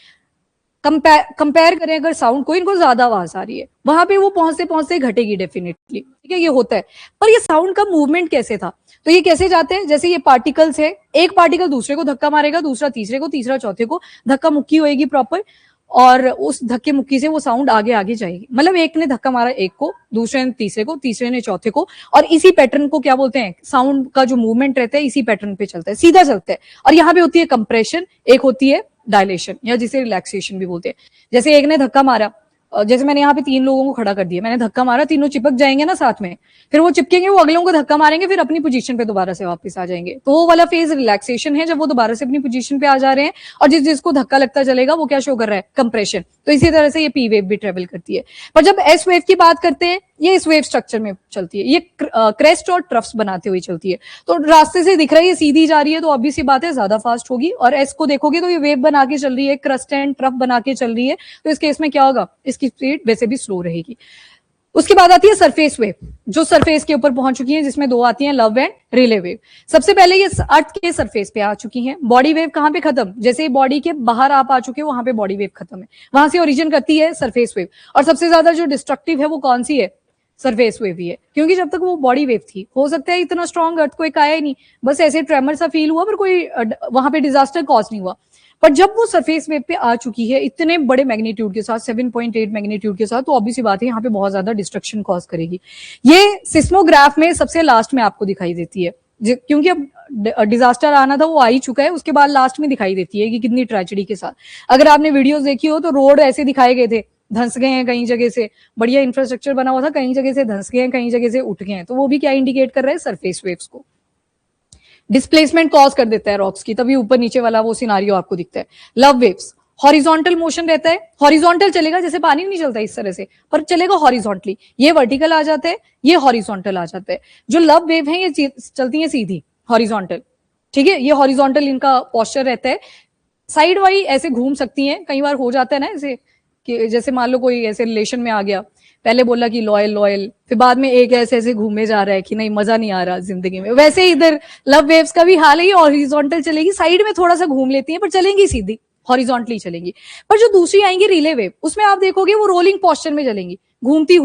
कंपेयर करें अगर साउंड को, इनको ज्यादा आवाज आ रही है, वहां पे वो पहुंचते पहुंचते घटेगी डेफिनेटली, ठीक है, ये होता है। पर ये साउंड का मूवमेंट कैसे था? तो ये कैसे जाते हैं, जैसे ये पार्टिकल्स है, एक पार्टिकल दूसरे को धक्का मारेगा, दूसरा तीसरे को, तीसरा चौथे को, धक्का मुक्की होएगी प्रॉपर, और उस धक्के मुक्की से वो साउंड आगे आगे जाएगी। मतलब एक ने धक्का मारा एक को, दूसरे ने तीसरे को, तीसरे ने चौथे को, और इसी पैटर्न को क्या बोलते हैं? साउंड का जो मूवमेंट रहता है इसी पैटर्न पे चलता है, सीधा चलता है। और यहाँ पे होती है कंप्रेशन, एक होती है डायलेशन, या जिसे रिलैक्सेशन भी बोलते हैं। जैसे एक ने धक्का मारा, जैसे मैंने यहाँ पे 3 लोगों को खड़ा कर दिया, मैंने धक्का मारा, तीनों चिपक जाएंगे ना साथ में, फिर वो चिपकेंगे, वो अगलों को धक्का मारेंगे, फिर अपनी पोजीशन पे दोबारा से वापस आ जाएंगे। तो वो वाला फेज रिलैक्सेशन है, जब वो दोबारा से अपनी पोजीशन पे आ जा रहे हैं, और जिसको धक्का लगता चलेगा वो क्या शो कर रहा है, कंप्रेशन। तो इसी तरह से ये पी वेव भी ट्रेवल करती है। पर जब एस वेव की बात करते हैं, ये इस वेव स्ट्रक्चर में चलती है, ये क्रेस्ट और ट्रफ्स बनाते हुए चलती है। तो रास्ते से दिख रही है सीधी जा रही है, तो ऑब्वियस सी बात है ज्यादा फास्ट होगी। और एस को देखोगे तो ये वेव बना के चल रही है, क्रेस्ट एंड ट्रफ बना के चल रही है, तो इस केस में क्या होगा, इसकी स्पीड वैसे भी स्लो रहेगी। उसके बाद आती है सरफेस वेव, जो सरफेस के ऊपर पहुंच चुकी है, जिसमें 2 आती हैं, लव एंड रिले वेव। सबसे पहले ये अर्थ के सरफेस पे आ चुकी हैं। बॉडी वेव कहां पे खत्म, जैसे बॉडी के बाहर आप आ चुके हो, वहां पे बॉडी वेव खत्म है, वहां से ओरिजिन करती है सरफेस वेव। और सबसे ज्यादा जो डिस्ट्रक्टिव है वो कौन सी है, सरफेस वेव ही है, क्योंकि जब तक वो बॉडी वेव थी, हो सकता है इतना स्ट्रॉन्ग अर्थक्वेक आया ही नहीं, बस ऐसे ट्रेमर सा फील हुआ, पर कोई वहां पे डिजास्टर कॉज नहीं हुआ। पर जब वो सरफेस वेव पे आ चुकी है इतने बड़े मैग्नीट्यूड के साथ, 7.8 मैग्नीट्यूड के साथ, तो ऑब्वियस सी बात है यहाँ पे बहुत ज्यादा डिस्ट्रक्शन कॉज करेगी। ये सिस्मोग्राफ में सबसे लास्ट में आपको दिखाई देती है, क्योंकि अब डिजास्टर आना था, वो आ ही चुका है, उसके बाद लास्ट में दिखाई देती है कि कितनी ट्रेजेडी के साथ। अगर आपने वीडियोस देखी हो तो रोड ऐसे दिखाए गए थे, धंस गए हैं कई जगह से, बढ़िया इंफ्रास्ट्रक्चर बना हुआ था, कई जगह से धंस गए हैं, कई जगह से उठ गए हैं। तो वो भी क्या इंडिकेट कर रहा है, सरफेस वेव्स को डिस्प्लेसमेंट कॉज कर देता है रॉक्स की, तभी ऊपर नीचे वाला वो सिनारियो आपको दिखता है। लव वेव्स हॉरिजॉन्टल मोशन रहता है, हॉरिजॉन्टल चलेगा, जैसे पानी नहीं चलता इस तरह से, पर चलेगा हॉरिजॉन्टली। ये वर्टिकल आ जाता है, ये हॉरिजॉन्टल आ जाता है। जो लव वेव है ये चलती है सीधी हॉरिजॉन्टल, ठीक है, ये हॉरिजॉन्टल इनका पोस्चर रहता है। साइड वाइज ऐसे घूम सकती हैं, कई बार हो जाता है ना ऐसे कि जैसे मान लो कोई ऐसे रिलेशन में आ गया, पहले बोला कि लॉयल लॉयल, फिर बाद में एक ऐसे ऐसे घूमे जा रहा है कि नहीं मजा नहीं आ रहा जिंदगी में, वैसे ही इधर लव वेव्स का भी हाल है, हॉरिजॉन्टल चलेगी, साइड में थोड़ा सा घूम लेती है, पर चलेंगी सीधी हॉरिजॉन्टली चलेंगी। पर जो दूसरी आएंगी रिले वेव, उसमें आप देखोगे वो रोलिंग पोस्चर में चलेंगी, घूमती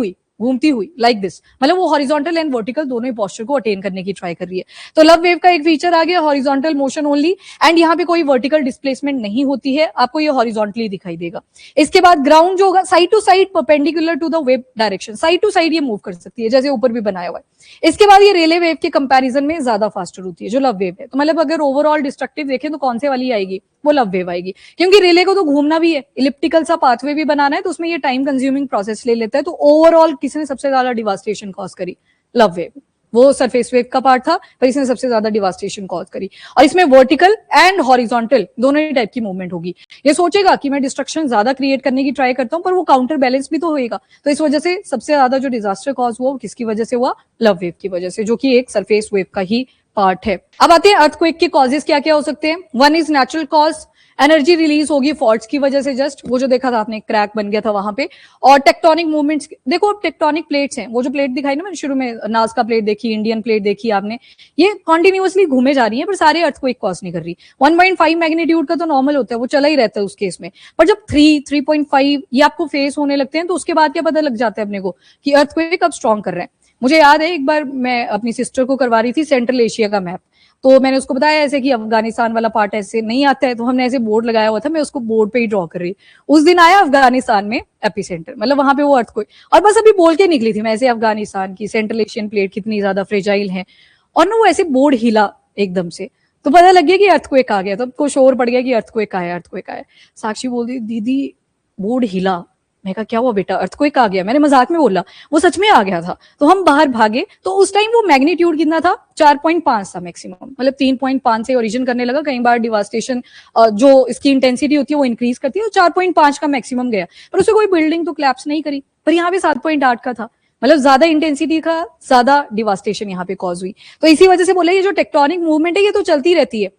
हुई लाइक दिस, मतलब वो हॉरिजॉन्टल एंड वर्टिकल दोनों ही पोस्चर को अटेन करने की ट्राई कर रही है। तो लव वेव का एक फीचर आ गया, हॉरिजॉन्टल मोशन ओनली, एंड यहाँ पे कोई वर्टिकल डिस्प्लेसमेंट नहीं होती है, आपको ये हॉरिजॉन्टली दिखाई देगा। इसके बाद ग्राउंड जो होगा side to side perpendicular to the wave direction, side to side ये मूव कर सकती है, जैसे ऊपर भी बनाया हुआ है। इसके बाद ये रेले वेव के कंपैरिजन में ज्यादा फास्टर होती है जो लव वेव है। तो मतलब अगर ओवरऑल डिस्ट्रक्टिव देखें तो कौन से वाली आएगी, वो लव वेव आएगी, क्योंकि रिले को तो घूमना भी है, इलिप्टिकल सा पाथवे भी बनाना है, तो उसमें ये टाइम कंज्यूमिंग प्रोसेस ले लेता है। तो ओवरऑल किसने सबसे ज्यादा डिवास्टेशन कॉज करी, लव वेव। वो सरफेस वेव का पार्ट था, पर इसने सबसे ज्यादा डिवास्टेशन कॉज करी। और इसमें वर्टिकल एंड हॉरिजॉन्टल दोनों ही टाइप की मूवमेंट होगी। ये सोचेगा कि मैं डिस्ट्रक्शन ज्यादा क्रिएट करने की ट्राई करता हूं, पर वो काउंटर बैलेंस भी तो होएगा। तो इस वजह से सबसे ज्यादा जो डिजास्टर कॉज हुआ किसकी वजह से हुआ, लव वेव की वजह से, जो कि एक सरफेस वेव का ही पार्ट है। अब आते हैं अर्थक्वेक के कॉजेस क्या क्या हो सकते हैं। One is natural cause, energy release होगी फॉल्ट्स की वजह से, जस्ट वो जो देखा था आपने क्रैक बन गया था वहां पे। और टेक्टोनिक मूवमेंट्स, देखो अब टेक्टोनिक प्लेट्स हैं, वो जो प्लेट दिखाई ना मैंने शुरू में, नाज़का प्लेट देखी, इंडियन प्लेट देखी आपने, ये कॉन्टिन्यूअसली घूमे जा रही है, पर सारे अर्थक्वेक कॉज नहीं कर रही। 1.5 मैग्नीट्यूड का तो नॉर्मल होता है, वो चला ही रहता है उस केस में, पर जब 3, 3.5 ये आपको फेस होने लगते हैं, तो उसके बाद क्या पता लग जाता है अपने को कि अर्थक्वेक अब स्ट्रॉन्ग कर रहे हैं। मुझे याद है एक बार मैं अपनी सिस्टर को करवा रही थी सेंट्रल एशिया का मैप, तो मैंने उसको बताया ऐसे कि अफगानिस्तान वाला पार्ट ऐसे नहीं आता है, तो हमने ऐसे बोर्ड लगाया हुआ था, मैं उसको बोर्ड पे ही ड्रॉ कर रही। उस दिन आया अफगानिस्तान में एपिसेंटर, मतलब वहां पे वो अर्थक्वेक, और बस अभी बोल के निकली थी मैं ऐसे, अफगानिस्तान की सेंट्रल एशियन प्लेट कितनी ज्यादा फ्रेजाइल है, और ना वो ऐसे बोर्ड हिला एकदम से, तो पता लग गया कि अर्थक्वेक आ गया। तब को शोर पड़ गया कि अर्थक्वेक आया, अर्थक्वेक आया। साक्षी बोल दी दीदी बोर्ड हिला, मैं कहा क्या हुआ बेटा, अर्थक्वेक आ गया, मैंने मजाक में बोला, वो सच में आ गया था। तो हम बाहर भागे, तो उस टाइम वो मैग्नीट्यूड कितना था, 4.5 था मैक्सिमम, मतलब 3.5 से ओरिजिन करने लगा। कई बार डिवास्टेशन जो इसकी इंटेंसिटी होती है वो इंक्रीज करती है, तो 4.5 का मैक्सिमम गया, पर उसे कोई बिल्डिंग तो क्लैप्स नहीं करी। पर यहाँ पे 7.8 का था, मतलब ज्यादा इंटेंसिटी का ज्यादा डिवास्टेशन यहाँ पे कॉज हुई। तो इसी वजह से बोला ये जो टेक्टोनिक मूवमेंट है ये तो चलती रहती है,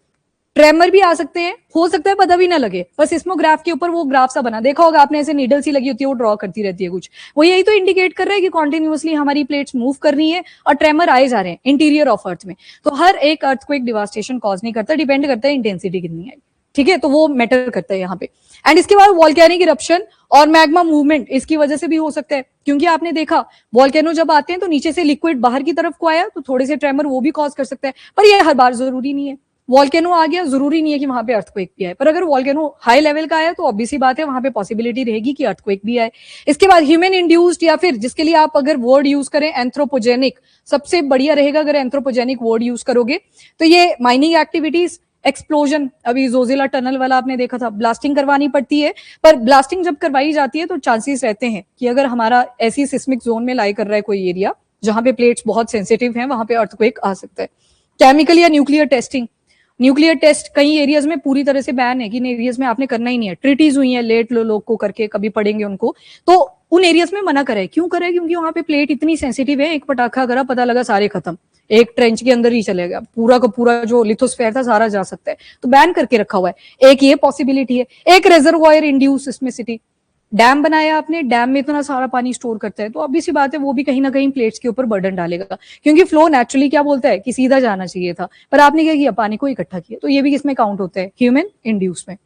ट्रेमर भी आ सकते हैं, हो सकता है पता भी ना लगे, बस सिस्मोग्राफ के ऊपर वो ग्राफ सा बना, देखा होगा आपने, ऐसे नीडल सी लगी होती है, वो ड्रॉ करती रहती है कुछ, वो यही तो इंडिकेट कर रहा है कि कॉन्टिन्यूअसली हमारी प्लेट्स मूव कर रही है और ट्रेमर आए जा रहे हैं इंटीरियर ऑफ अर्थ में। तो हर एक अर्थक्वेक डिवास्टेशन कॉज नहीं करता, डिपेंड करता है इंटेंसिटी कितनी है, ठीक है, तो वो मैटर करता है यहाँ पे। एंड इसके बाद वॉल्केनिक इरप्शन और मैग्मा मूवमेंट इसकी वजह से भी हो सकता है, क्योंकि आपने देखा वॉल्केनो जब आते हैं तो नीचे से लिक्विड बाहर की तरफ को आया, तो थोड़े से ट्रेमर वो भी कॉज कर सकता है, पर ये हर बार जरूरी नहीं है। वॉल्केनो आ गया जरूरी नहीं है कि वहां पे अर्थक्वेक भी आए, पर अगर वॉल्केनो हाई लेवल का आया तो ऑब्वियस सी बात है वहां पे पॉसिबिलिटी रहेगी कि अर्थक्वेक भी आए। इसके बाद ह्यूमन इंड्यूस्ड, या फिर जिसके लिए आप अगर वर्ड यूज करें एंथ्रोपोजेनिक, सबसे बढ़िया रहेगा अगर एंथ्रोपोजेनिक वर्ड यूज करोगे, तो ये माइनिंग एक्टिविटीज, एक्सप्लोजन, अभी जोजिला टनल वाला आपने देखा था, ब्लास्टिंग करवानी पड़ती है, पर ब्लास्टिंग जब करवाई जाती है तो चांसेस रहते हैं कि अगर हमारा ऐसी सिस्मिक जोन में लाई कर रहा है कोई एरिया जहां पे प्लेट्स बहुत सेंसिटिव हैं, वहां पे अर्थक्वेक आ सकता है। केमिकल या न्यूक्लियर टेस्टिंग, न्यूक्लियर टेस्ट कई एरियाज में पूरी तरह से बैन है कि इन एरियाज में आपने करना ही नहीं है। ट्रीटीज हुई है, लेट लो लोग को करके, कभी पढ़ेंगे उनको, तो उन एरियाज में मना करे। क्यों करे? क्योंकि वहां पे प्लेट इतनी सेंसिटिव है, एक पटाखा करा पता लगा सारे खत्म, एक ट्रेंच के अंदर ही चलेगा, पूरा का पूरा जो लिथोस्फेयर था सारा जा सकता है, तो बैन करके रखा हुआ है। एक ये पॉसिबिलिटी है। एक रिजर्वायर इंड्यूस सिस्मिसिटी, डैम बनाया आपने, डैम में इतना सारा पानी स्टोर करता है, तो ऑब्वियस सी बात है वो भी कहीं ना कहीं प्लेट्स के ऊपर बर्डन डालेगा, क्योंकि फ्लो नेचुरली क्या बोलता है कि सीधा जाना चाहिए था, पर आपने क्या किया, पानी को इकट्ठा किया, तो ये भी किसमें काउंट होता है, ह्यूमन इंड्यूस में।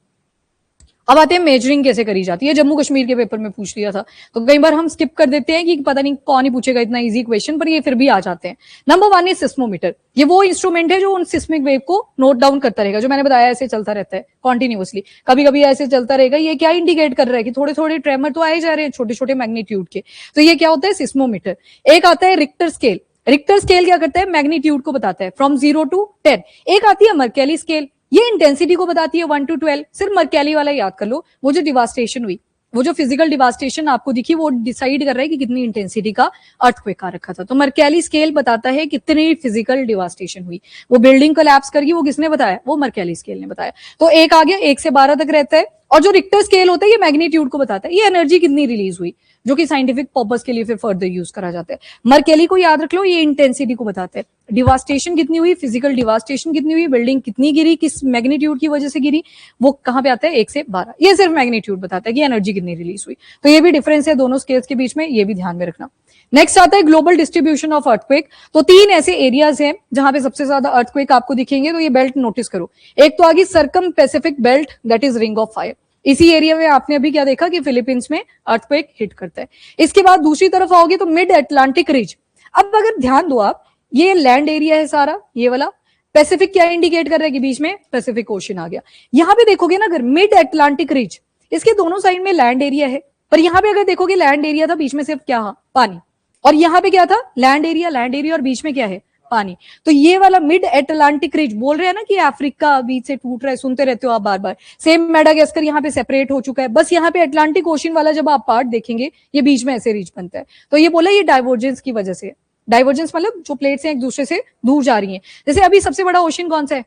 अब आते हैं मेजरिंग कैसे करी जाती है। जम्मू कश्मीर के पेपर में पूछ लिया था, तो कई बार हम स्किप कर देते हैं कि पता नहीं कौन ही पूछेगा इतना इजी क्वेश्चन, पर ये फिर भी आ जाते हैं। Number 1 is seismometer. ये वो इंस्ट्रूमेंट है जो उन सिस्मिक वेव को नोट डाउन करता रहेगा, जो मैंने बताया ऐसे चलता रहता है कॉन्टिन्यूअसली, कभी कभी ऐसे चलता रहेगा। ये क्या इंडिकेट कर रहा है कि थोड़े थोड़े ट्रेमर तो आए जा रहे हैं, छोटे छोटे मैग्नीट्यूड के, तो ये क्या होता है, सिस्मोमीटर। एक आता है रिक्टर स्केल। रिक्टर स्केल क्या करता है, मैग्नीट्यूड को बताता है फ्रॉम 0 to 10। एक आती है मर्केली स्केल, ये इंटेंसिटी को बताती है 1 to 12। सिर्फ मर्केली वाला याद कर लो, वो जो डिवास्टेशन हुई, वो जो फिजिकल डिवास्टेशन आपको दिखी, वो डिसाइड कर रहा है कि कितनी इंटेंसिटी का अर्थक्वेक आ रखा था। तो मर्केली स्केल बताता है कितनी फिजिकल डिवास्टेशन हुई। वो बिल्डिंग कोलैप्स करगी, वो किसने बताया, वो मर्केली स्केल ने बताया। तो एक आ गया, 1 से 12 तक रहता है। और जो रिक्टर स्केल होता है ये मैग्नीट्यूड को बताता है, ये एनर्जी कितनी रिलीज हुई, जो कि साइंटिफिक पर्पस के लिए फिर फर्दर यूज करा जाता है। मर्केली को याद रख लो, ये इंटेंसिटी को बताता है, डिवास्टेशन कितनी हुई, फिजिकल डिवास्टेशन कितनी हुई, बिल्डिंग कितनी गिरी, किस मैग्नीट्यूड की वजह से गिरी, वो कहां पे आता है, 1 से 12। ये सिर्फ मैग्नीट्यूड बताता है कि एनर्जी कितनी रिलीज हुई। तो ये भी डिफरेंस है दोनों स्केल्स के बीच में, ये भी ध्यान में रखना। नेक्स्ट आता है ग्लोबल डिस्ट्रीब्यूशन ऑफ अर्थक्वेक। तो 3 ऐसे एरियाज हैं जहां पे सबसे ज्यादा अर्थक्वेक आपको दिखेंगे, तो ये बेल्ट नोटिस करो। एक तो आगे circum Pacific belt, that is ring of fire. इसी एरिया में आपने अभी क्या देखा कि फिलीपींस में अर्थक्वेक हिट करता है। इसके बाद दूसरी तरफ आओगे तो मिड अटलांटिक रीज। अब अगर ध्यान दो आप, ये लैंड एरिया है सारा, ये वाला पैसिफिक क्या इंडिकेट कर रहा है कि बीच में पैसिफिक ओशन आ गया। यहां पे देखोगे ना, अगर मिड अटलांटिक रीज, इसके दोनों साइड में लैंड एरिया है, पर यहां पे अगर देखोगे लैंड एरिया था, बीच में सिर्फ क्या, पानी। और यहां पे क्या था, लैंड एरिया और बीच में क्या है, पानी। तो ये वाला मिड एटलांटिक रीज, बोल रहे हैं ना कि अफ्रीका बीच से टूट रहा है, सुनते रहते हो आप बार बार। सेम मेडागास्कर यहाँ पे सेपरेट हो चुका है, बस यहाँ पे अटलांटिक ओशन वाला जब आप पार्ट देखेंगे, ये बीच में ऐसे रीज बनता है। तो ये बोला ये डाइवर्जेंस की वजह से, डाइवर्जेंस मतलब जो प्लेट्स हैं एक दूसरे से दूर जा रही हैं। जैसे अभी सबसे बड़ा ओशन कौन सा है,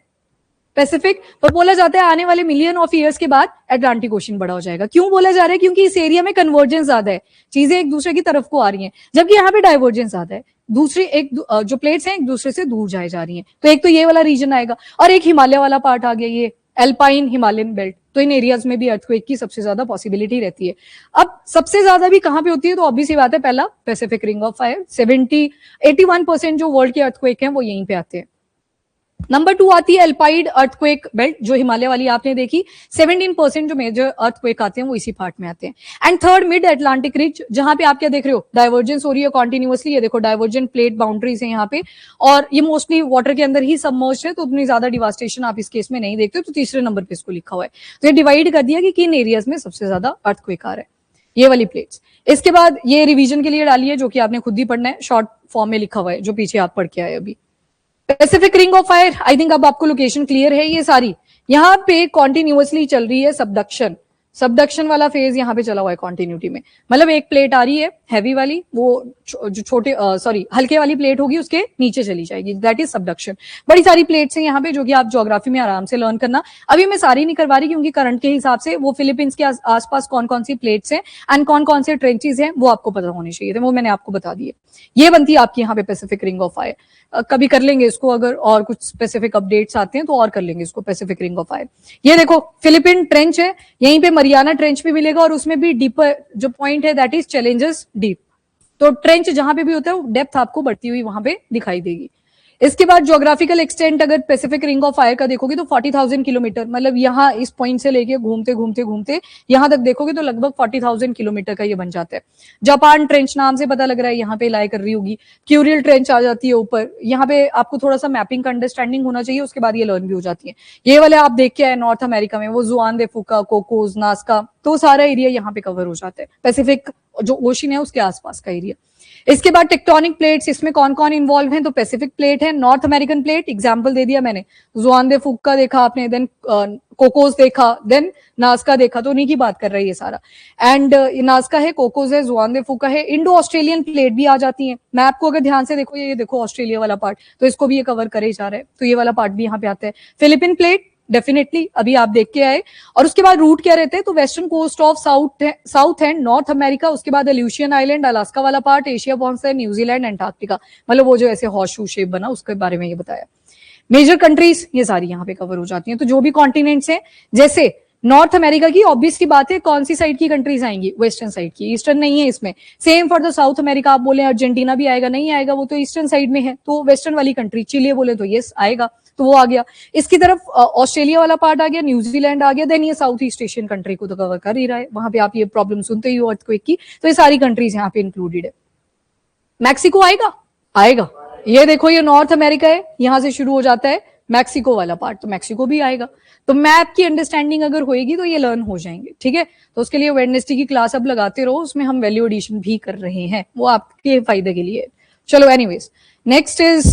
पैसिफिक, पर बोला जाता है आने वाले मिलियन ऑफ ईयर्स के बाद अटलांटिक ओशन बड़ा हो जाएगा। क्यों बोला जा रहा है, क्योंकि इस एरिया में कन्वर्जेंस ज्यादा है, चीजें एक दूसरे की तरफ को आ रही हैं, जबकि यहाँ पे डाइवर्जेंस ज्यादा है, दूसरी एक जो प्लेट्स हैं एक दूसरे से दूर जाए जा रही हैं। तो एक तो ये वाला रीजन आएगा, और एक हिमालय वाला पार्ट आ गया, ये एल्पाइन हिमालयन बेल्ट। तो इन एरियाज में भी अर्थक्वेक की सबसे ज्यादा पॉसिबिलिटी रहती है। अब सबसे ज्यादा भी कहां पे होती है, तो ऑब्वियस सी बात है, पहला पैसिफिक रिंग ऑफ फायर, 81% जो वर्ल्ड के अर्थक्वेक हैं वो यहीं पे आते हैं। नंबर 2 आती है एल्पाइड अर्थक्वेक बेल्ट, जो हिमालय वाली आपने देखी। 17% जो मेजर अर्थक्वेक आते हैं वो इसी पार्ट में आते हैं। And third mid Atlantic ridge, जहां पे आप क्या देख रहे हो, डाइवर्जेंस हो रही है कॉन्टिन्यूअसली। ये देखो डाइवर्जेंट प्लेट बाउंड्रीज है यहाँ पे, और ये मोस्टली वाटर के अंदर ही सबमर्ज्ड है, तो उतनी ज्यादा डिवास्टेशन आप इस केस में नहीं देखते। तो तीसरे नंबर पे इसको लिखा हुआ है। तो ये डिवाइड कर दिया कि किन एरियाज में सबसे ज्यादा अर्थक्वेक आ रहा है, ये वाली प्लेट्स। इसके बाद ये रिवीजन के लिए डाली है, जो कि आपने खुद ही पढ़ना है, शॉर्ट फॉर्म में लिखा हुआ है, जो पीछे आप पढ़ के आए अभी। Pacific ring of fire, I think अब आपको लोकेशन क्लियर है। ये सारी यहाँ पे कॉन्टिन्यूअसली चल रही है सबडक्शन, सबडक्शन वाला फेज यहाँ पे चला हुआ है कॉन्टिन्यूटी में। मतलब एक प्लेट आ रही है हैवी वाली, वो जो छोटे हल्के वाली प्लेट होगी उसके नीचे चली जाएगी, दैट इज सबडक्शन। बड़ी सारी प्लेट्स हैं यहाँ पे, जो कि आप ज्योग्राफी में आराम से लर्न करना। अभी मैं सारी नहीं करवा रही, क्योंकि करंट के हिसाब से वो फिलीपींस के आसपास कौन कौन सी प्लेट्स हैं एंड कौन कौन से ट्रेंचेस हैं वो आपको पता होने चाहिए थे, वो मैंने आपको बता दिए। ये बनती है आपकी यहाँ पे पैसिफिक रिंग ऑफ फायर। कभी कर लेंगे इसको, अगर और कुछ स्पेसिफिक अपडेट्स आते हैं तो और कर लेंगे इसको, पैसिफिक रिंग ऑफ फायर। ये देखो फिलिपिन ट्रेंच है, यहीं पे मरियाना ट्रेंच भी मिलेगा, और उसमें भी डीपर जो पॉइंट है दैट इज चैलेंजेस डीप। तो ट्रेंच जहां पे भी होता है डेप्थ आपको बढ़ती हुई वहां पे दिखाई देगी। इसके बाद ज्योग्राफिकल एक्सटेंट अगर पैसिफिक रिंग ऑफ फायर का देखोगे तो 40,000 किलोमीटर, मतलब यहाँ इस पॉइंट से लेके घूमते घूमते घूमते यहाँ तक देखोगे तो लगभग 40,000 किलोमीटर का ये बन जाता है। जापान ट्रेंच नाम से पता लग रहा है यहाँ पे लाई कर रही होगी। क्यूरियल ट्रेंच आ जाती है ऊपर, यहाँ पे आपको थोड़ा सा मैपिंग का अंडरस्टैंडिंग होना चाहिए, उसके बाद ये लर्न भी हो जाती है। ये वाले आप देख के आए नॉर्थ अमेरिका में, वो जुआन दे फुका, कोकोस, नास्का, तो सारा एरिया यहाँ पे कवर हो जाता है, पैसिफिक जो ओशन है उसके आसपास का एरिया। इसके बाद टेक्टोनिक प्लेट्स, इसमें कौन कौन इन्वॉल्व हैं? तो पैसिफिक प्लेट है, नॉर्थ अमेरिकन प्लेट, एग्जांपल दे दिया मैंने, जुआन दे फुक्का देखा आपने, देन कोकोस देखा, देन नास्का देखा, तो उन्हीं की बात कर रही है सारा। एंड नास्का है, कोकोस है, जुआन दे फुक्का है, इंडो ऑस्ट्रेलियन प्लेट भी आ जाती है। मैप को अगर ध्यान से देखो, ये देखो ऑस्ट्रेलिया वाला पार्ट, तो इसको भी ये कवर करे जा रहा है, तो ये वाला पार्ट भी यहाँ पे आता है। फिलिपिन प्लेट डेफिनेटली अभी आप देख के आए। और उसके बाद रूट क्या रहते हैं? तो western coast of south and north America, उसके बाद एल्यूशियन आइलैंड, अलास्का वाला पार्ट, एशिया पहुंचता है, न्यूजीलैंड, अंटार्कटिका, मतलब वो जो ऐसे हॉर्स शू शेप बना उसके बारे में ये बताया। मेजर कंट्रीज ये सारी यहाँ पे कवर हो जाती हैं। तो जो भी कॉन्टिनेंट्स हैं, जैसे नॉर्थ अमेरिका की ऑब्वियस की बात है, कौन सी साइड की कंट्रीज आएंगी? वेस्टर्न साइड की, ईस्टर्न नहीं है इसमें। Same for the south America, आप बोले अर्जेंटीना भी आएगा, नहीं आएगा, वो तो ईस्टर्न साइड में है, तो वेस्टर्न वाली कंट्री। चिली बोले तो यस आएगा, तो वो आ गया। इसकी तरफ ऑस्ट्रेलिया वाला पार्ट आ गया, न्यूजीलैंड आ गया, देन ये साउथ ईस्ट एशियन कंट्री को तो कवर कर ही रहा है, वहां पे आप ये प्रॉब्लम सुनते ही हो अर्थक्वेक की, तो ये सारी कंट्रीज यहाँ पे इंक्लूडेड है। मैक्सिको आएगा? आएगा। ये देखो, ये नॉर्थ अमेरिका है, यहां से शुरू हो जाता है मैक्सिको वाला पार्ट, तो मैक्सिको भी आएगा। तो मैप की अंडरस्टैंडिंग अगर होएगी तो ये लर्न हो जाएंगे, ठीक है। तो उसके लिए वेडनेसडे की क्लास अब लगाते रहो, उसमें हम वैल्यू एडिशन भी कर रहे हैं, वो आपके फायदे के लिए। चलो एनीवेज, नेक्स्ट इज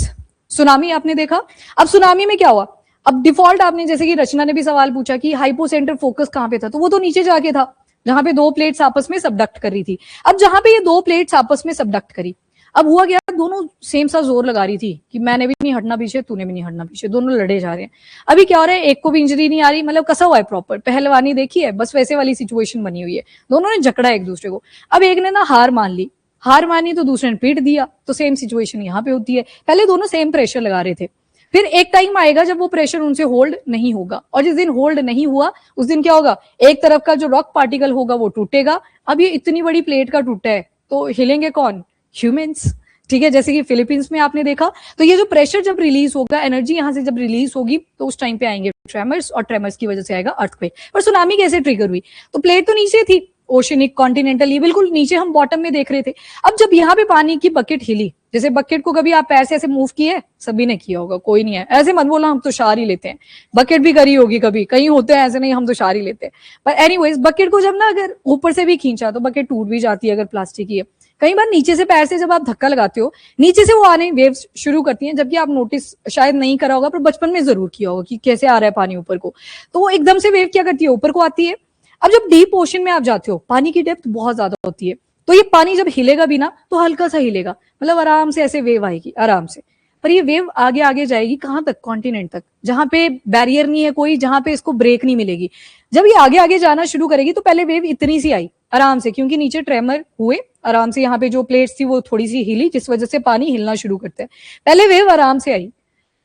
सुनामी। आपने देखा, अब सुनामी में क्या हुआ? अब डिफॉल्ट आपने, जैसे कि रचना ने भी सवाल पूछा कि हाइपोसेंटर फोकस कहां पे था, तो वो तो नीचे जाके था, जहां पे दो प्लेट्स आपस में सबडक्ट कर रही थी। अब जहां पे ये दो प्लेट्स आपस में सबडक्ट करी, अब हुआ क्या, दोनों सेम सा जोर लगा रही थी कि मैंने भी नहीं हटना पीछे, तूने भी नहीं हटना पीछे, दोनों लड़े जा रहे हैं। अभी क्या हो रहा है, एक को भी इंजरी नहीं आ रही, मतलब कसा हुआ है प्रॉपर, पहलवानी देखी है, बस वैसे वाली सिचुएशन बनी हुई है, दोनों ने जकड़ा एक दूसरे को। अब एक ने ना हार मान ली, हार मानी तो दूसरे ने पीट दिया, तो सेम सिचुएशन यहाँ पे होती है। पहले दोनों सेम प्रेशर लगा रहे थे, फिर एक टाइम आएगा जब वो प्रेशर उनसे होल्ड नहीं होगा, और जिस दिन होल्ड नहीं हुआ उस दिन क्या होगा, एक तरफ का जो रॉक पार्टिकल होगा वो टूटेगा। अब ये इतनी बड़ी प्लेट का टूटा है, तो हिलेंगे कौन? ह्यूमंस, ठीक है। जैसे कि फिलीपींस में आपने देखा, तो ये जो प्रेशर जब रिलीज होगा, एनर्जी यहां से जब रिलीज होगी, तो उस टाइम पे आएंगे ट्रेमर्स, और ट्रेमर्स की वजह से आएगा अर्थक्वेक। पर सुनामी कैसे ट्रिगर हुई? तो प्लेट तो नीचे थी, ओशनिक, कॉन्टिनेंटल, ये बिल्कुल नीचे हम बॉटम में देख रहे थे। अब जब यहाँ पे पानी की बकेट हिली, जैसे बकेट को कभी आप पैर से ऐसे मूव किए? सभी ने किया होगा, कोई नहीं है ऐसे मत बोला, हम तो शार ही लेते हैं। बकेट भी करी होगी कभी, कहीं होते हैं ऐसे, नहीं हम तो शार ही लेते हैं। पर एनीवेज, बकेट को जब ना अगर ऊपर से भी खींचा तो बकेट टूट भी जाती है, अगर प्लास्टिक की है। कई बार नीचे से पैर से जब आप धक्का लगाते हो, नीचे से वो आने वेव्स शुरू करती हैं, जबकि आप नोटिस शायद नहीं करा होगा, पर बचपन में जरूर किया होगा कि कैसे आ रहा है पानी ऊपर को। तो वो एकदम से वेव क्या करती है, ऊपर को आती है। अब जब डीप ओशन में आप जाते हो, पानी की डेप्थ बहुत ज्यादा होती है, तो ये पानी जब हिलेगा भी ना, तो हल्का सा हिलेगा, मतलब आराम से ऐसे वेव आएगी आराम से। पर ये वेव आगे आगे जाएगी कहां तक? कॉन्टिनेंट तक, जहां पे बैरियर नहीं है कोई, जहां पे इसको ब्रेक नहीं मिलेगी। जब ये आगे आगे जाना शुरू करेगी, तो पहले वेव इतनी सी आई आराम से, क्योंकि नीचे ट्रेमर हुए आराम से, यहाँ पे जो प्लेट्स थी वो थोड़ी सी हिली, जिस वजह से पानी हिलना शुरू करता है। पहले वेव आराम से आई,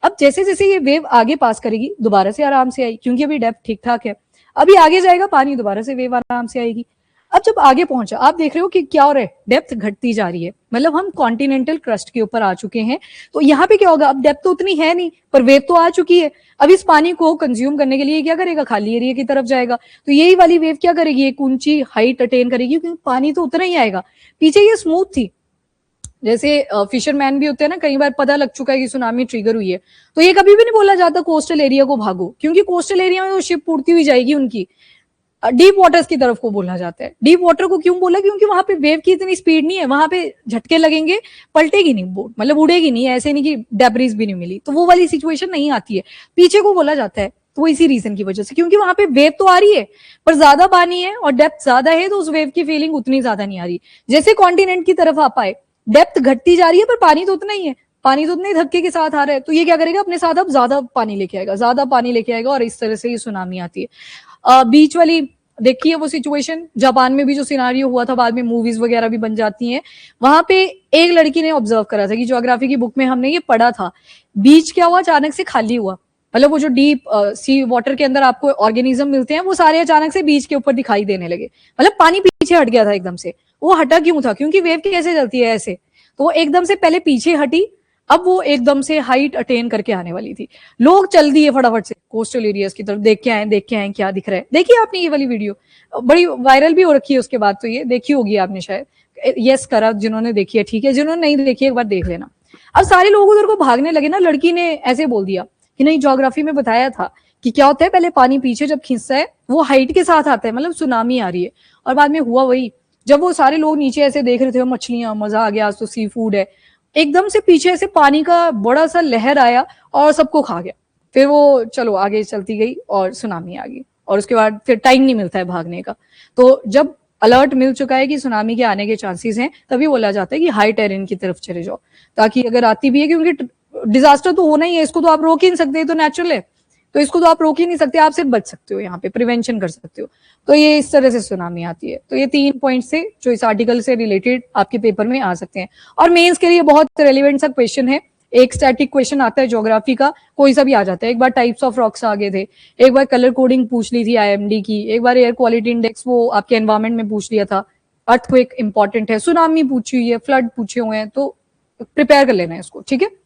अब जैसे जैसे ये वेव आगे पास करेगी, दोबारा से आराम से आई, क्योंकि अभी डेप्थ ठीक ठाक है। अभी आगे जाएगा पानी, दोबारा से वेव आराम से आएगी। अब जब आगे पहुंचा, आप देख रहे हो कि क्या हो रहा है, डेप्थ घटती जा रही है, मतलब हम कॉन्टिनेंटल क्रस्ट के ऊपर आ चुके हैं। तो यहाँ पे क्या होगा, अब डेप्थ तो उतनी है नहीं, पर वेव तो आ चुकी है। अब इस पानी को कंज्यूम करने के लिए क्या करेगा, खाली एरिया की तरफ जाएगा। तो यही वाली वेव क्या करेगी, एक ऊंची हाइट अटेन करेगी, क्योंकि पानी तो उतना ही आएगा। पीछे ये स्मूथ थी, जैसे फिशरमैन भी होते हैं ना, कई बार पता लग चुका है कि सुनामी ट्रिगर हुई है, तो ये कभी भी नहीं बोला जाता कोस्टल एरिया को भागो, क्योंकि कोस्टल एरिया में वो शिप उड़ती हुई जाएगी उनकी। डीप वाटर्स की तरफ को बोला जाता है। डीप वाटर को क्यों बोला, क्योंकि वहां पे वेव की इतनी स्पीड नहीं है, वहां पे झटके लगेंगे, पलटेगी नहीं बोट, मतलब उड़ेगी नहीं, ऐसे नहीं कि डेब्रिस भी नहीं मिली, तो वो वाली सिचुएशन नहीं आती है। पीछे को बोला जाता है, तो वो इसी रीजन की वजह से, क्योंकि वहां पे वेव तो आ रही है, पर ज्यादा पानी है और डेप्थ ज्यादा है, तो उस वेव की फीलिंग उतनी ज्यादा नहीं आ रही। जैसे कॉन्टिनेंट की तरफ आप आए, डेप्थ घटती जा रही है, पर पानी तो उतना ही है, पानी तो उतने धक्के के साथ आ रहा है, तो ये क्या करेगा, अपने साथ अब ज्यादा पानी लेके आएगा, ज्यादा पानी लेके आएगा, और इस तरह से ये सुनामी आती है। बीच वाली देखिए वो सिचुएशन, जापान में भी जो सिनारियो हुआ था, बाद में मूवीज वगैरह भी बन जाती हैं। वहां पे एक लड़की ने ऑब्जर्व करा था कि ज्योग्राफी की बुक में हमने ये पढ़ा था, बीच क्या हुआ, अचानक से खाली हुआ, मतलब वो जो डीप सी वाटर के अंदर आपको ऑर्गेनिज्म मिलते हैं, वो सारे अचानक से बीच के ऊपर दिखाई देने लगे, मतलब पानी पीछे हट गया था एकदम से। वो हटा क्यों था, क्योंकि वेव कैसे चलती है ऐसे, तो वो एकदम से पहले पीछे हटी, अब वो एकदम से हाइट अटेन करके आने वाली थी। लोग चल दिए फटाफट से कोस्टल एरियाज की तरफ, देख के आए क्या दिख रहा है। देखिए आपने ये वाली वीडियो, बड़ी वायरल भी हो रखी है, उसके बाद तो ये देखी होगी आपने शायद, यस करा जिन्होंने देखी है, ठीक है, जिन्होंने नहीं देखी एक बार देख लेना। अब सारे लोग उधर को भागने लगे ना, लड़की ने ऐसे बोल दिया कि नहीं, ज्योग्राफी में बताया था कि क्या होता है, पहले पानी पीछे जब खींचता है वो हाइट के साथ आता है, मतलब सुनामी आ रही है। और बाद में हुआ वही, जब वो सारे लोग नीचे ऐसे देख रहे थे, मछलियां, मजा आ गया, आज तो सी फूड है, एकदम से पीछे से पानी का बड़ा सा लहर आया और सबको खा गया। फिर वो चलो आगे चलती गई और सुनामी आ गई, और उसके बाद फिर टाइम नहीं मिलता है भागने का। तो जब अलर्ट मिल चुका है कि सुनामी के आने के चांसेस हैं, तभी बोला जाता है कि हाई टेरेन की तरफ चले जाओ, ताकि अगर आती भी है, क्योंकि डिजास्टर तो होना ही है, इसको तो आप रोक ही नहीं सकते, तो नेचुरल है, तो इसको तो आप रोक ही नहीं सकते, आप सिर्फ बच सकते हो, यहाँ पे प्रिवेंशन कर सकते हो। तो ये इस तरह से सुनामी आती है। तो ये 3 पॉइंट से जो इस आर्टिकल से रिलेटेड आपके पेपर में आ सकते हैं। और मेंस के लिए बहुत रेलिवेंट सा क्वेश्चन है, एक स्टैटिक क्वेश्चन आता है ज्योग्राफी का, कोई सा भी आ जाता है। एक बार टाइप्स ऑफ रॉक्स आ गए थे, एक बार कलर कोडिंग पूछ ली थी आईएमडी की, एक बार एयर क्वालिटी इंडेक्स वो आपके एनवायरमेंट में पूछ लिया था, अर्थक्वेक इंपॉर्टेंट है, सुनामी पूछी हुई है, फ्लड पूछे हुए हैं, तो प्रिपेयर कर लेना है इसको, ठीक है।